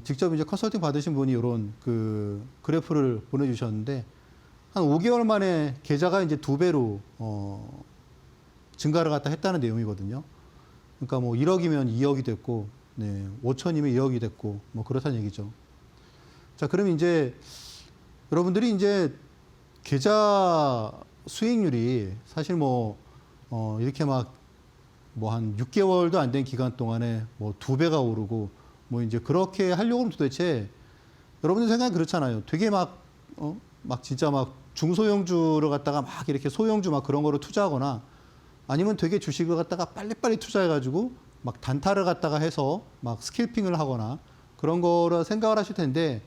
[SPEAKER 2] 직접 이제 컨설팅 받으신 분이 이런 그 그래프를 보내주셨는데, 한 5개월 만에 계좌가 이제 2배로 증가를 갖다 했다는 내용이거든요. 그러니까 뭐 1억이면 2억이 됐고, 네, 5천이면 2억이 됐고, 뭐 그렇다는 얘기죠. 자, 그럼 이제 여러분들이 이제 계좌 수익률이 사실 뭐 이렇게 막 뭐 한 6개월도 안 된 기간 동안에 뭐 2배가 오르고 뭐 이제 그렇게 하려고 하면 도대체 여러분들 생각이 그렇잖아요. 되게 막 진짜 막 중소형주를 갖다가 막 이렇게 소형주 막 그런 거를 투자하거나, 아니면 되게 주식을 갖다가 빨리빨리 투자해가지고 막 단타를 갖다가 해서 막 스킬핑을 하거나 그런 거를 생각을 하실 텐데,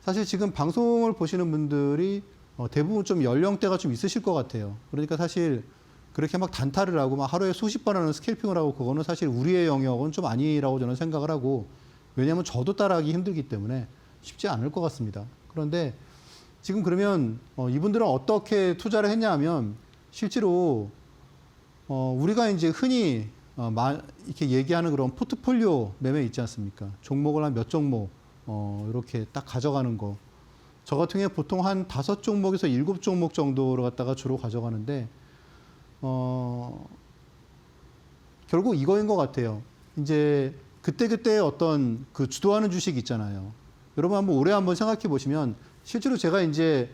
[SPEAKER 2] 사실 지금 방송을 보시는 분들이 대부분 좀 연령대가 좀 있으실 것 같아요. 그러니까 사실 그렇게 막 단타를 하고 막 하루에 수십 번 하는 스캘핑을 하고, 그거는 사실 우리의 영역은 좀 아니라고 저는 생각을 하고, 왜냐하면 저도 따라하기 힘들기 때문에 쉽지 않을 것 같습니다. 그런데 지금 그러면 이분들은 어떻게 투자를 했냐 하면, 실제로 우리가 이제 흔히 이렇게 얘기하는 그런 포트폴리오 매매 있지 않습니까? 종목을 한 몇 종목 이렇게 딱 가져가는 거. 저 같은 경우에 보통 한 5종목에서 7종목 정도로 갖다가 주로 가져가는데, 결국 이거인 것 같아요. 이제 그때그때 어떤 그 주도하는 주식 있잖아요. 여러분 한번 올해 한번 생각해 보시면, 실제로 제가 이제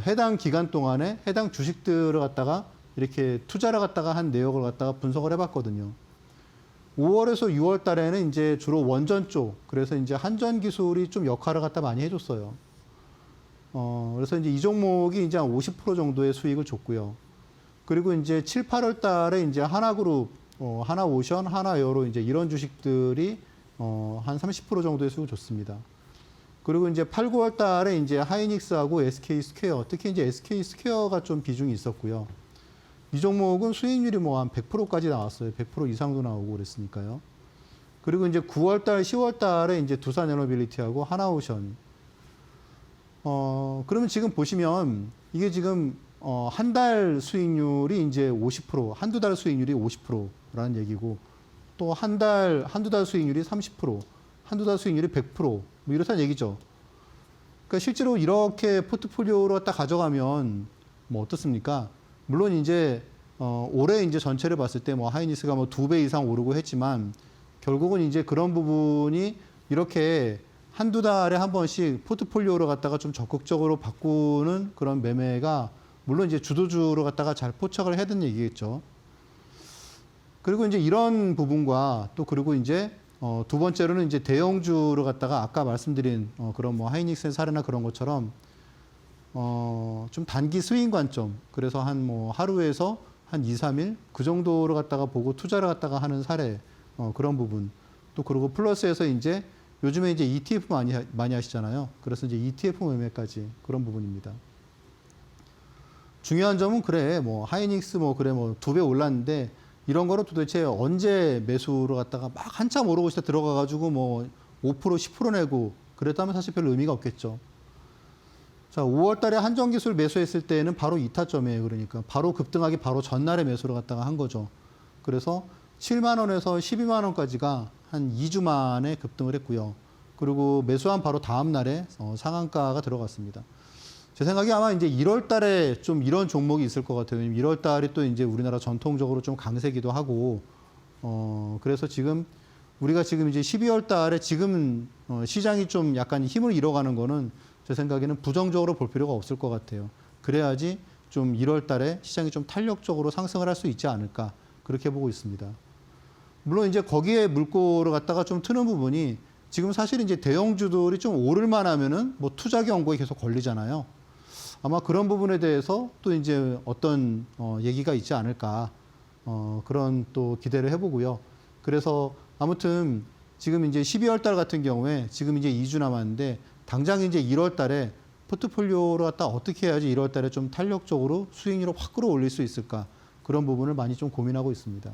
[SPEAKER 2] 해당 기간 동안에 해당 주식들을 갖다가 이렇게 투자를 갖다가 한 내역을 갖다가 분석을 해봤거든요. 5월에서 6월 달에는 이제 주로 원전 쪽, 그래서 이제 한전 기술이 좀 역할을 갖다 많이 해줬어요. 그래서 이제 이 종목이 이제 한 50% 정도의 수익을 줬고요. 그리고 이제 7, 8월 달에 이제 하나그룹, 하나오션, 하나에어로 이제 이런 주식들이 한 30% 정도의 수익을 줬습니다. 그리고 이제 8, 9월 달에 이제 하이닉스하고 SK 스퀘어, 특히 이제 SK 스퀘어가 좀 비중이 있었고요. 이 종목은 수익률이 뭐 한 100%까지 나왔어요. 100% 이상도 나오고 그랬으니까요. 그리고 이제 9월 달, 10월 달에 이제 두산에너빌리티하고 하나오션. 그러면 지금 보시면 이게 지금 한 달 수익률이 이제 50%, 한두 달 수익률이 50%라는 얘기고, 또 한두 달 수익률이 30%, 한두 달 수익률이 100%, 뭐 이렇다는 얘기죠. 그러니까 실제로 이렇게 포트폴리오로 딱 가져가면 뭐 어떻습니까? 물론 이제 올해 이제 전체를 봤을 때 뭐 하이닉스가 뭐 2배 이상 오르고 했지만, 결국은 이제 그런 부분이 이렇게 한두 달에 한 번씩 포트폴리오로 갖다가 좀 적극적으로 바꾸는 그런 매매가, 물론 이제 주도주로 갖다가 잘 포착을 해야 되는 얘기겠죠. 그리고 이제 이런 부분과, 또 그리고 이제 두 번째로는 이제 대형주로 갖다가 아까 말씀드린 그런 뭐 하이닉스의 사례나 그런 것처럼 좀 단기 스윙 관점, 그래서 한 뭐 하루에서 한 2, 3일 그 정도로 갖다가 보고 투자를 갖다가 하는 사례, 그런 부분. 또 그리고 플러스에서 이제 요즘에 이제 ETF 많이 하시잖아요. 그래서 이제 ETF 매매까지 그런 부분입니다. 중요한 점은, 그래 뭐 하이닉스 뭐 그래 뭐 2배 올랐는데 이런 거를 도대체 언제 매수로 갖다가 막 한참 오르고 있을 때 들어가 가지고 뭐 5%, 10% 내고 그랬다면 사실 별 의미가 없겠죠. 자, 5월 달에 한전기술 매수했을 때는 바로 2타점이에요. 그러니까 바로 급등하기 바로 전날에 매수를 갖다가 한 거죠. 그래서 7만 원에서 12만 원까지가 한 2주 만에 급등을 했고요. 그리고 매수한 바로 다음 날에 상한가가 들어갔습니다. 제 생각에 아마 이제 1월 달에 좀 이런 종목이 있을 것 같아요. 1월 달이 또 이제 우리나라 전통적으로 좀 강세기도 하고, 그래서 지금 우리가 지금 이제 12월 달에 지금 시장이 좀 약간 힘을 잃어가는 거는 제 생각에는 부정적으로 볼 필요가 없을 것 같아요. 그래야지 좀 1월 달에 시장이 좀 탄력적으로 상승을 할 수 있지 않을까, 그렇게 보고 있습니다. 물론 이제 거기에 물꼬를 갖다가 좀 트는 부분이, 지금 사실 이제 대형주들이 좀 오를만 하면은 뭐 투자 경고에 계속 걸리잖아요. 아마 그런 부분에 대해서 또 이제 어떤 얘기가 있지 않을까, 그런 또 기대를 해보고요. 그래서 아무튼 지금 이제 12월 달 같은 경우에 지금 이제 2주 남았는데, 당장 이제 1월 달에 포트폴리오를 갖다 어떻게 해야지 1월 달에 좀 탄력적으로 수익률을 확 끌어올릴 수 있을까? 그런 부분을 많이 좀 고민하고 있습니다.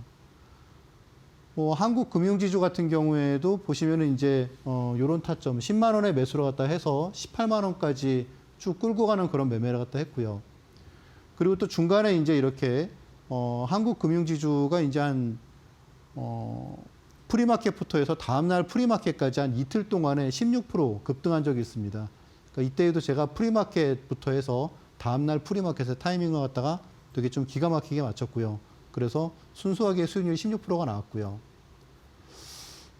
[SPEAKER 2] 뭐 한국 금융지주 같은 경우에도 보시면은 이제 요런 타점 10만 원에 매수를 갖다 해서 18만 원까지 쭉 끌고 가는 그런 매매를 갖다 했고요. 그리고 또 중간에 이제 이렇게 한국 금융지주가 이제 한 프리마켓부터해서 다음날 프리마켓까지 한 이틀 동안에 16% 급등한 적이 있습니다. 그러니까 이때에도 제가 프리마켓부터 해서 다음날 프리마켓의 타이밍을 갖다가 되게 좀 기가 막히게 맞췄고요. 그래서 순수하게 수익률이 16%가 나왔고요.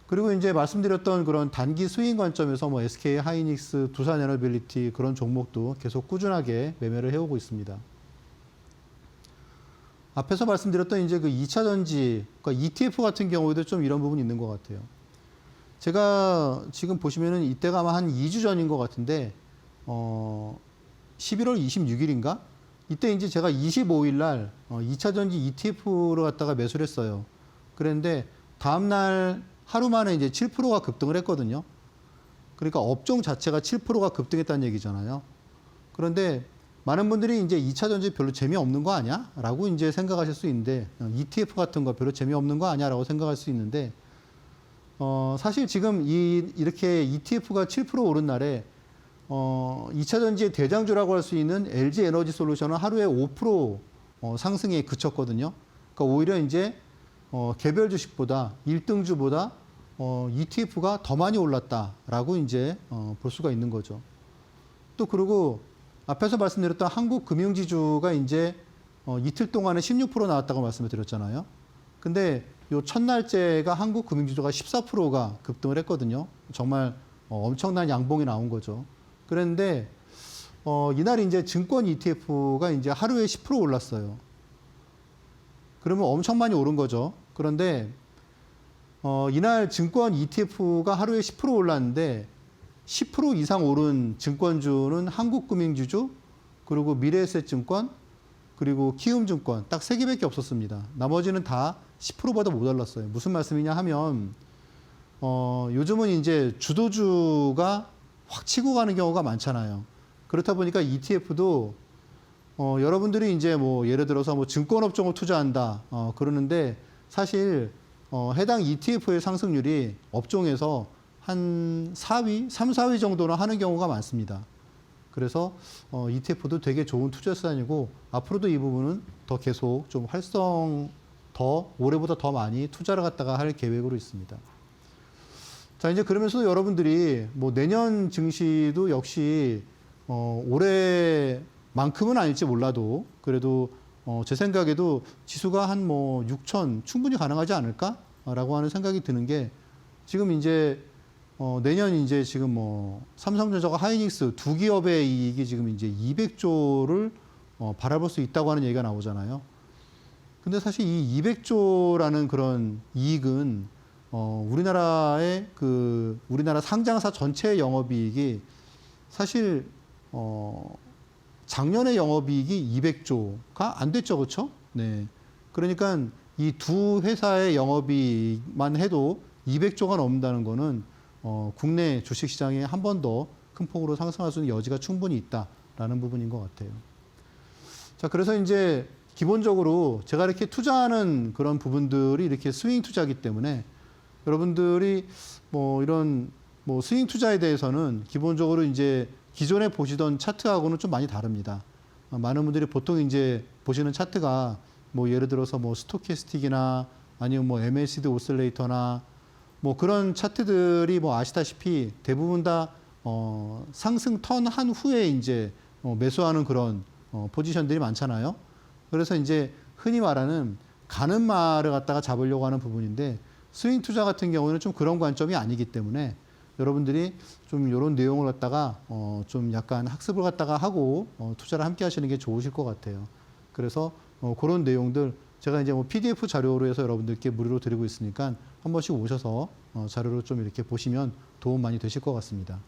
[SPEAKER 2] 그리고 이제 말씀드렸던 그런 단기 스윙 관점에서 뭐 SK 하이닉스, 두산 에너빌리티 그런 종목도 계속 꾸준하게 매매를 해오고 있습니다. 앞에서 말씀드렸던 이제 그 2차 전지, 그러니까 ETF 같은 경우에도 좀 이런 부분이 있는 것 같아요. 제가 지금 보시면은 이때가 아마 한 2주 전인 것 같은데, 11월 26일인가? 이때 이제 제가 25일 날 2차 전지 ETF를 갖다가 매수를 했어요. 그랬는데 다음날 하루 만에 이제 7%가 급등을 했거든요. 그러니까 업종 자체가 7%가 급등했다는 얘기잖아요. 그런데 많은 분들이 이제 2차 전지 별로 재미없는 거 아니야? 라고 이제 생각하실 수 있는데, ETF 같은 거 별로 재미없는 거 아니야? 라고 생각할 수 있는데, 사실 지금 이렇게 ETF가 7% 오른 날에, 2차 전지의 대장주라고 할 수 있는 LG 에너지 솔루션은 하루에 5% 상승에 그쳤거든요. 그러니까 오히려 이제, 개별 주식보다 1등주보다 ETF가 더 많이 올랐다라고 이제 볼 수가 있는 거죠. 또 그리고 앞에서 말씀드렸던 한국 금융지주가 이제 이틀 동안에 16% 나왔다고 말씀을 드렸잖아요. 근데 요 첫날째가 한국 금융지주가 14%가 급등을 했거든요. 정말 엄청난 양봉이 나온 거죠. 그런데 이날 이제 증권 ETF가 이제 하루에 10% 올랐어요. 그러면 엄청 많이 오른 거죠. 그런데 이날 증권 ETF가 하루에 10% 올랐는데 10% 이상 오른 증권주는 한국금융지주, 그리고 미래에셋증권, 그리고 키움증권 딱 3개밖에 없었습니다. 나머지는 다 10%보다 못 올랐어요. 무슨 말씀이냐 하면 요즘은 이제 주도주가 확 치고 가는 경우가 많잖아요. 그렇다 보니까 ETF도 여러분들이 이제 뭐 예를 들어서 뭐 증권업종을 투자한다 그러는데 사실 해당 ETF의 상승률이 업종에서 한 4위, 3, 4위 정도는 하는 경우가 많습니다. 그래서 ETF도 되게 좋은 투자 수단이고 앞으로도 이 부분은 더 계속 좀 더 올해보다 더 많이 투자를 갖다가 할 계획으로 있습니다. 자, 이제 그러면서 여러분들이 뭐 내년 증시도 역시 올해만큼은 아닐지 몰라도 그래도 제 생각에도 지수가 한 뭐 6천 충분히 가능하지 않을까라고 하는 생각이 드는 게 지금 이제 내년 이제 지금 뭐 삼성전자가 하이닉스 두 기업의 이익이 지금 이제 200조를 바라볼 수 있다고 하는 얘기가 나오잖아요. 근데 사실 이 200조라는 그런 이익은 우리나라의 우리나라 상장사 전체의 영업이익이 사실 작년의 영업이익이 200조가 안 됐죠, 그렇죠? 네. 그러니까 이 두 회사의 영업이익만 해도 200조가 넘는다는 거는 국내 주식시장에 한 번 더 큰 폭으로 상승할 수 있는 여지가 충분히 있다라는 부분인 것 같아요. 자, 그래서 이제 기본적으로 제가 이렇게 투자하는 그런 부분들이 이렇게 스윙 투자이기 때문에 여러분들이 뭐 이런 뭐 스윙 투자에 대해서는 기본적으로 이제 기존에 보시던 차트하고는 좀 많이 다릅니다. 많은 분들이 보통 이제 보시는 차트가 뭐 예를 들어서 뭐 스토캐스틱이나 아니면 뭐 MACD 오슬레이터나 뭐 그런 차트들이 뭐 아시다시피 대부분 다 상승 턴 한 후에 이제 매수하는 그런 포지션들이 많잖아요. 그래서 이제 흔히 말하는 가는 말을 갖다가 잡으려고 하는 부분인데 스윙 투자 같은 경우에는 좀 그런 관점이 아니기 때문에 여러분들이 좀 이런 내용을 갖다가 좀 약간 학습을 갖다가 하고 투자를 함께 하시는 게 좋으실 것 같아요. 그래서 그런 내용들 제가 이제 뭐 PDF 자료로 해서 여러분들께 무료로 드리고 있으니까 한 번씩 오셔서 자료로 좀 이렇게 보시면 도움 많이 되실 것 같습니다.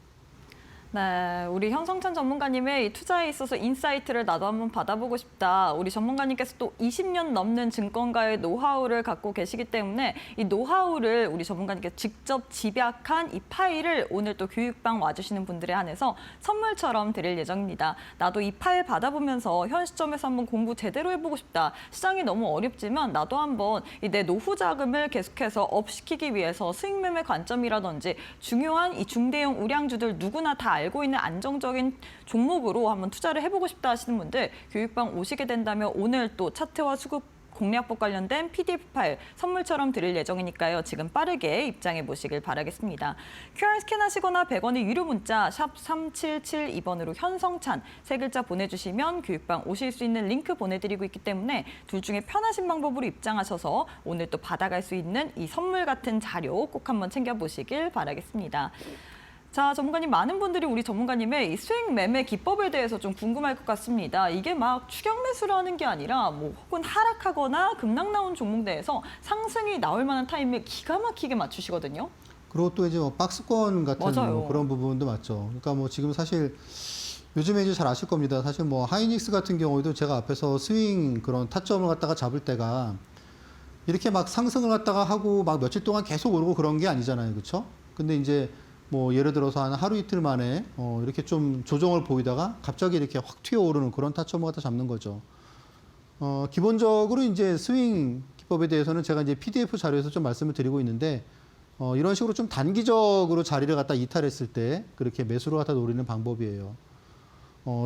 [SPEAKER 1] 네, 우리 현성찬 전문가님의 이 투자에 있어서 인사이트를 나도 한번 받아보고 싶다. 우리 전문가님께서 또 20년 넘는 증권가의 노하우를 갖고 계시기 때문에 이 노하우를 우리 전문가님께 직접 집약한 이 파일을 오늘 또 교육방 와주시는 분들에 한해서 선물처럼 드릴 예정입니다. 나도 이 파일 받아보면서 현 시점에서 한번 공부 제대로 해보고 싶다. 시장이 너무 어렵지만 나도 한번 이 내 노후 자금을 계속해서 업시키기 위해서 수익 매매 관점이라든지 중요한 이 중대형 우량주들 누구나 다 알고 있는 안정적인 종목으로 한번 투자를 해보고 싶다 하시는 분들 교육방 오시게 된다면 오늘 또 차트와 수급 공략법 관련된 PDF 파일 선물처럼 드릴 예정이니까요. 지금 빠르게 입장해 보시길 바라겠습니다. QR 스캔하시거나 100원의 유료 문자 샵 3772번으로 현성찬 세 글자 보내주시면 교육방 오실 수 있는 링크 보내드리고 있기 때문에 둘 중에 편하신 방법으로 입장하셔서 오늘 또 받아갈 수 있는 이 선물 같은 자료 꼭 한번 챙겨보시길 바라겠습니다. 자, 전문가님, 많은 분들이 우리 전문가님의 이 수익 매매 기법에 대해서 좀 궁금할 것 같습니다. 이게 막 추격 매수를 하는 게 아니라 뭐 혹은 하락하거나 급락 나온 종목 내에서 상승이 나올 만한 타이밍을 기가 막히게 맞추시거든요.
[SPEAKER 2] 그리고 또 이제 뭐 박스권 같은
[SPEAKER 1] 맞아요.
[SPEAKER 2] 뭐 그런 부분도 맞죠. 그러니까 뭐 지금 사실 요즘에 이제 잘 아실 겁니다. 사실 뭐 하이닉스 같은 경우에도 제가 앞에서 스윙 그런 타점을 갖다가 잡을 때가 이렇게 막 상승을 갖다가 하고 막 며칠 동안 계속 오르고 그런 게 아니잖아요. 그렇죠? 근데 이제 뭐 예를 들어서 한 하루 이틀 만에 이렇게 좀 조정을 보이다가 갑자기 이렇게 확 튀어오르는 그런 타점을 갖다 잡는 거죠. 기본적으로 이제 스윙 기법에 대해서는 제가 이제 PDF 자료에서 좀 말씀을 드리고 있는데 이런 식으로 좀 단기적으로 자리를 갖다 이탈했을 때 그렇게 매수를 갖다 노리는 방법이에요.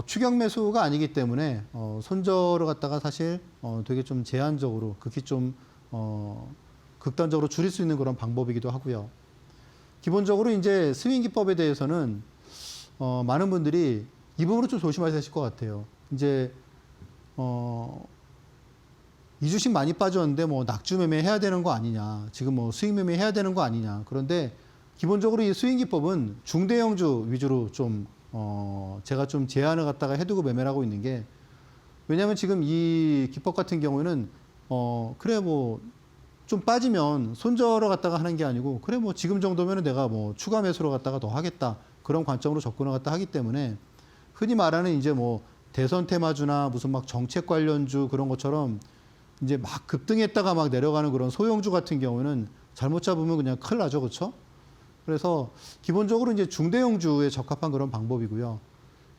[SPEAKER 2] 추격 매수가 아니기 때문에 손절을 갖다가 사실 되게 좀 제한적으로 극히 좀 극단적으로 줄일 수 있는 그런 방법이기도 하고요. 기본적으로 이제 스윙 기법에 대해서는 많은 분들이 이 부분을 좀 조심하셔야 하실 것 같아요. 이제 이 주식 많이 빠졌는데 뭐 낙주 매매 해야 되는 거 아니냐, 지금 뭐 수익 매매 해야 되는 거 아니냐. 그런데 기본적으로 이 스윙 기법은 중대형주 위주로 좀 제가 좀 제한을 갖다가 해두고 매매를 하고 있는 게, 왜냐하면 지금 이 기법 같은 경우에는 그래 뭐 좀 빠지면 손절을 갖다가 하는 게 아니고, 그래 뭐 지금 정도면은 내가 뭐 추가 매수를 갖다가 더 하겠다, 그런 관점으로 접근을 갖다 하기 때문에 흔히 말하는 이제 뭐 대선 테마주나 무슨 막 정책 관련주 그런 것처럼 이제 막 급등했다가 막 내려가는 그런 소형주 같은 경우는 잘못 잡으면 그냥 큰일 나죠. 그렇죠? 그래서 기본적으로 이제 중대형주에 적합한 그런 방법이고요.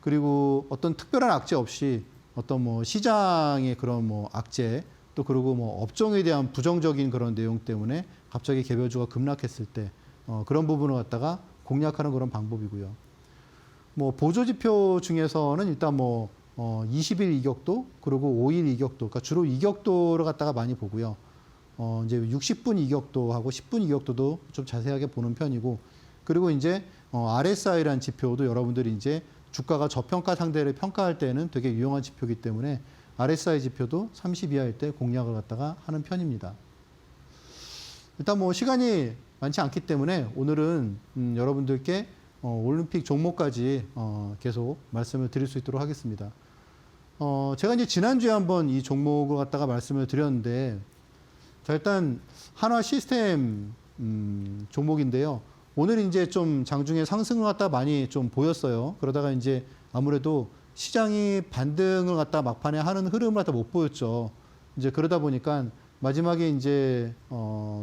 [SPEAKER 2] 그리고 어떤 특별한 악재 없이 어떤 뭐 시장의 그런 뭐 악재, 또 그리고 뭐 업종에 대한 부정적인 그런 내용 때문에 갑자기 개별주가 급락했을 때 그런 부분을 갖다가 공략하는 그런 방법이고요. 뭐 보조지표 중에서는 일단 뭐 20일 이격도, 그리고 5일 이격도, 그러니까 주로 이격도를 갖다가 많이 보고요. 이제 60분 이격도하고 10분 이격도도 좀 자세하게 보는 편이고, 그리고 이제 RSI라는 지표도 여러분들이 이제 주가가 저평가 상대를 평가할 때는 되게 유용한 지표이기 때문에 RSI 지표도 30 이하일 때 공략을 갖다가 하는 편입니다. 일단 뭐 시간이 많지 않기 때문에 오늘은 여러분들께 올림픽 종목까지 계속 말씀을 드릴 수 있도록 하겠습니다. 제가 이제 지난주에 한번 이 종목을 갖다가 말씀을 드렸는데, 자, 일단 한화 시스템 종목인데요. 오늘 이제 좀 장중에 상승을 갖다 많이 좀 보였어요. 그러다가 이제 아무래도 시장이 반등을 갖다 막판에 하는 흐름을 갖다 못 보였죠. 이제 그러다 보니까 마지막에 이제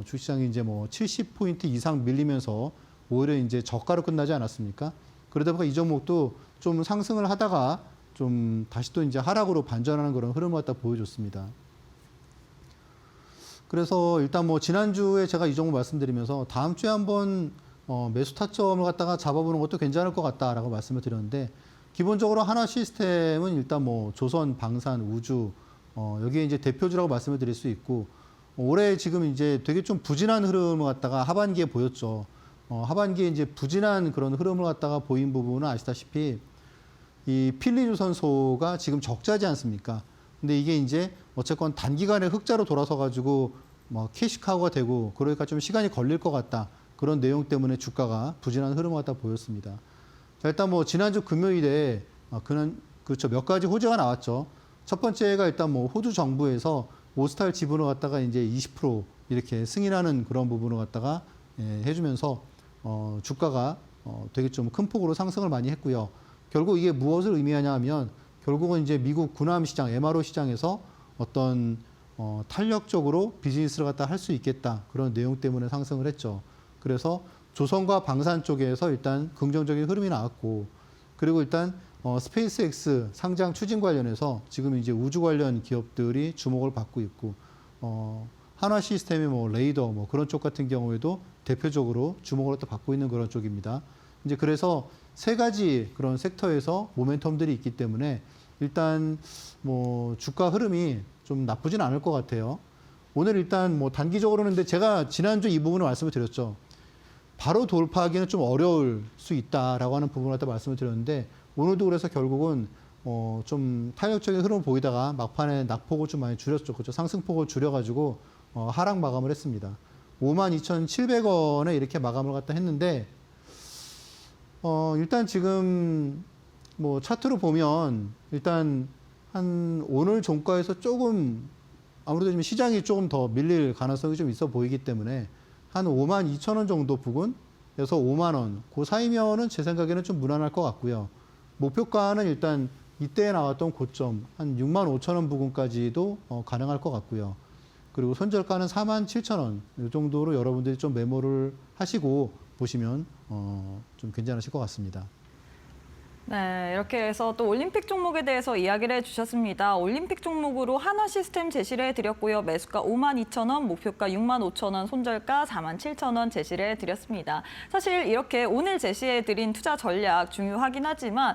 [SPEAKER 2] 주시장이 이제 뭐 70포인트 이상 밀리면서 오히려 이제 저가로 끝나지 않았습니까? 그러다 보니까 이 종목도 좀 상승을 하다가 좀 다시 또 이제 하락으로 반전하는 그런 흐름을 갖다 보여줬습니다. 그래서 일단 뭐 지난주에 제가 이 종목 말씀드리면서 다음 주에 한번 매수 타점을 갖다가 잡아보는 것도 괜찮을 것 같다라고 말씀을 드렸는데, 기본적으로 한화 시스템은 일단 뭐 조선, 방산, 우주 여기에 이제 대표주라고 말씀을 드릴 수 있고, 올해 지금 이제 되게 좀 부진한 흐름을 갖다가 하반기에 보였죠. 하반기에 이제 부진한 그런 흐름을 갖다가 보인 부분은 아시다시피 이 필리조선소가 지금 적자지 않습니까? 근데 이게 이제 어쨌건 단기간에 흑자로 돌아서 가지고 뭐 캐시카우가 되고, 그러니까 좀 시간이 걸릴 것 같다, 그런 내용 때문에 주가가 부진한 흐름을 갖다 보였습니다. 자, 일단 뭐 지난주 금요일에 그렇죠, 몇 가지 호재가 나왔죠. 첫 번째가 일단 뭐 호주 정부에서 오스탈 지분을 갖다가 이제 20% 이렇게 승인하는 그런 부분을 갖다가 해주면서 주가가 되게 좀 큰 폭으로 상승을 많이 했고요. 결국 이게 무엇을 의미하냐 하면 결국은 이제 미국 군함 시장, MRO 시장에서 어떤 탄력적으로 비즈니스를 갖다 할 수 있겠다. 그런 내용 때문에 상승을 했죠. 그래서 조선과 방산 쪽에서 일단 긍정적인 흐름이 나왔고, 그리고 일단 스페이스X 상장 추진 관련해서 지금 이제 우주 관련 기업들이 주목을 받고 있고, 한화 시스템의 뭐 레이더 뭐 그런 쪽 같은 경우에도 대표적으로 주목을 또 받고 있는 그런 쪽입니다. 이제 그래서 세 가지 그런 섹터에서 모멘텀들이 있기 때문에 일단 뭐 주가 흐름이 좀 나쁘진 않을 것 같아요. 오늘 일단 뭐 단기적으로는 근데 제가 지난주 이 부분을 말씀을 드렸죠. 바로 돌파하기는 좀 어려울 수 있다라고 하는 부분을 갖다 말씀을 드렸는데 오늘도 그래서 결국은 좀 탄력적인 흐름을 보이다가 막판에 낙폭을 좀 많이 줄였죠. 그렇죠. 상승폭을 줄여가지고 하락 마감을 했습니다. 52,700원에 이렇게 마감을 갖다 했는데 일단 지금 뭐 차트로 보면 일단 한 오늘 종가에서 조금 아무래도 지금 시장이 조금 더 밀릴 가능성이 좀 있어 보이기 때문에 한 52,000원 정도 부근에서 5만 원, 그 사이면은 제 생각에는 좀 무난할 것 같고요. 목표가는 일단 이때 나왔던 고점 한 65,000원 부근까지도 가능할 것 같고요. 그리고 손절가는 47,000원 이 정도로 여러분들이 좀 메모를 하시고 보시면 좀 괜찮으실 것 같습니다.
[SPEAKER 1] 네, 이렇게 해서 또 올림픽 종목에 대해서 이야기를 해주셨습니다. 올림픽 종목으로 한화 시스템 제시를 해드렸고요. 매수가 52,000원, 목표가 65,000원, 손절가 47,000원 제시를 해드렸습니다. 사실 이렇게 오늘 제시해드린 투자 전략 중요하긴 하지만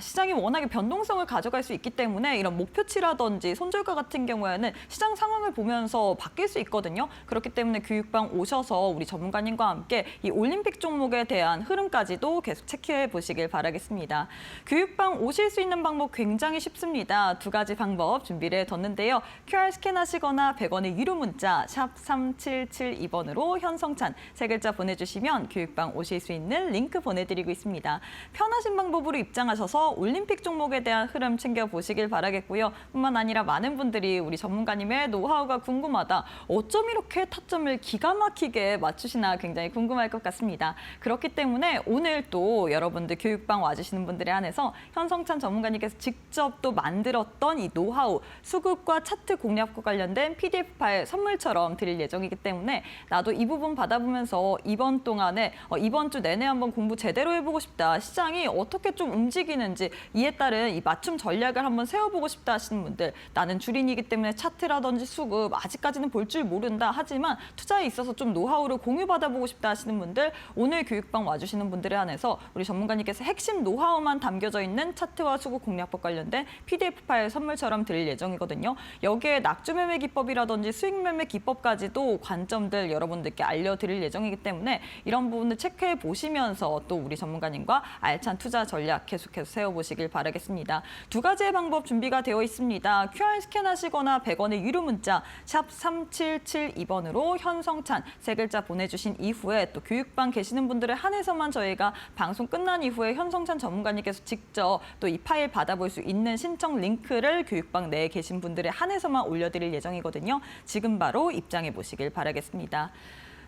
[SPEAKER 1] 시장이 워낙에 변동성을 가져갈 수 있기 때문에 이런 목표치라든지 손절가 같은 경우에는 시장 상황을 보면서 바뀔 수 있거든요. 그렇기 때문에 교육방 오셔서 우리 전문가님과 함께 이 올림픽 종목에 대한 흐름까지도 계속 체크해 보시길 바라겠습니다. 교육방 오실 수 있는 방법 굉장히 쉽습니다. 두 가지 방법 준비를 해뒀는데요. QR 스캔하시거나 100원의 유료 문자 샵 3772번으로 현성찬 세 글자 보내주시면 교육방 오실 수 있는 링크 보내드리고 있습니다. 편하신 방법으로 입장하셔서 올림픽 종목에 대한 흐름 챙겨보시길 바라겠고요. 뿐만 아니라 많은 분들이 우리 전문가님의 노하우가 궁금하다. 어쩜 이렇게 타점을 기가 막히게 맞추시나 굉장히 궁금할 것 같습니다. 그렇기 때문에 오늘 또 여러분들 교육방 와주시는 분들에 한해서 현성찬 전문가님께서 직접 또 만들었던 이 노하우, 수급과 차트 공략과 관련된 PDF 파일 선물처럼 드릴 예정이기 때문에 나도 이 부분 받아보면서 이번 동안에 이번 주 내내 한번 공부 제대로 해보고 싶다. 시장이 어떻게 좀 움직이는지 이에 따른 이 맞춤 전략을 한번 세워보고 싶다 하시는 분들, 나는 주린이기 때문에 차트라든지 수급 아직까지는 볼 줄 모른다 하지만 투자에 있어서 좀 노하우를 공유받아보고 싶다 하시는 분들, 오늘 교육방 와주시는 분들에 한해서 우리 전문가님께서 핵심 노하우만 담겨져 있는 차트와 수급 공략법 관련된 PDF 파일 선물처럼 드릴 예정이거든요. 여기에 낙주 매매 기법이라든지 수익 매매 기법까지도 관점들 여러분들께 알려드릴 예정이기 때문에 이런 부분을 체크해 보시면서 또 우리 전문가님과 알찬 투자 전략 계속해서 세워보시길 바라겠습니다. 두 가지의 방법 준비가 되어 있습니다. QR 스캔하시거나 100원의 유료 문자 샵 3772번으로 현성찬 세 글자 보내주신 이후에 또 교육방 계시는 분들을 한해서만 저희가 방송 끝난 이후에 현성찬 전문가님께서 직접 또 이 파일 받아볼 수 있는 신청 링크를 교육방 내에 계신 분들에 한해서만 올려드릴 예정이거든요. 지금 바로 입장해 보시길 바라겠습니다.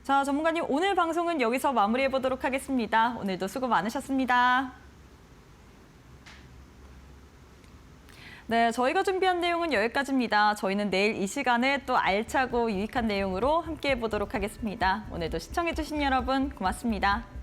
[SPEAKER 1] 자, 전문가님 오늘 방송은 여기서 마무리해 보도록 하겠습니다. 오늘도 수고 많으셨습니다. 네, 저희가 준비한 내용은 여기까지입니다. 저희는 내일 이 시간에 또 알차고 유익한 내용으로 함께해 보도록 하겠습니다. 오늘도 시청해 주신 여러분 고맙습니다.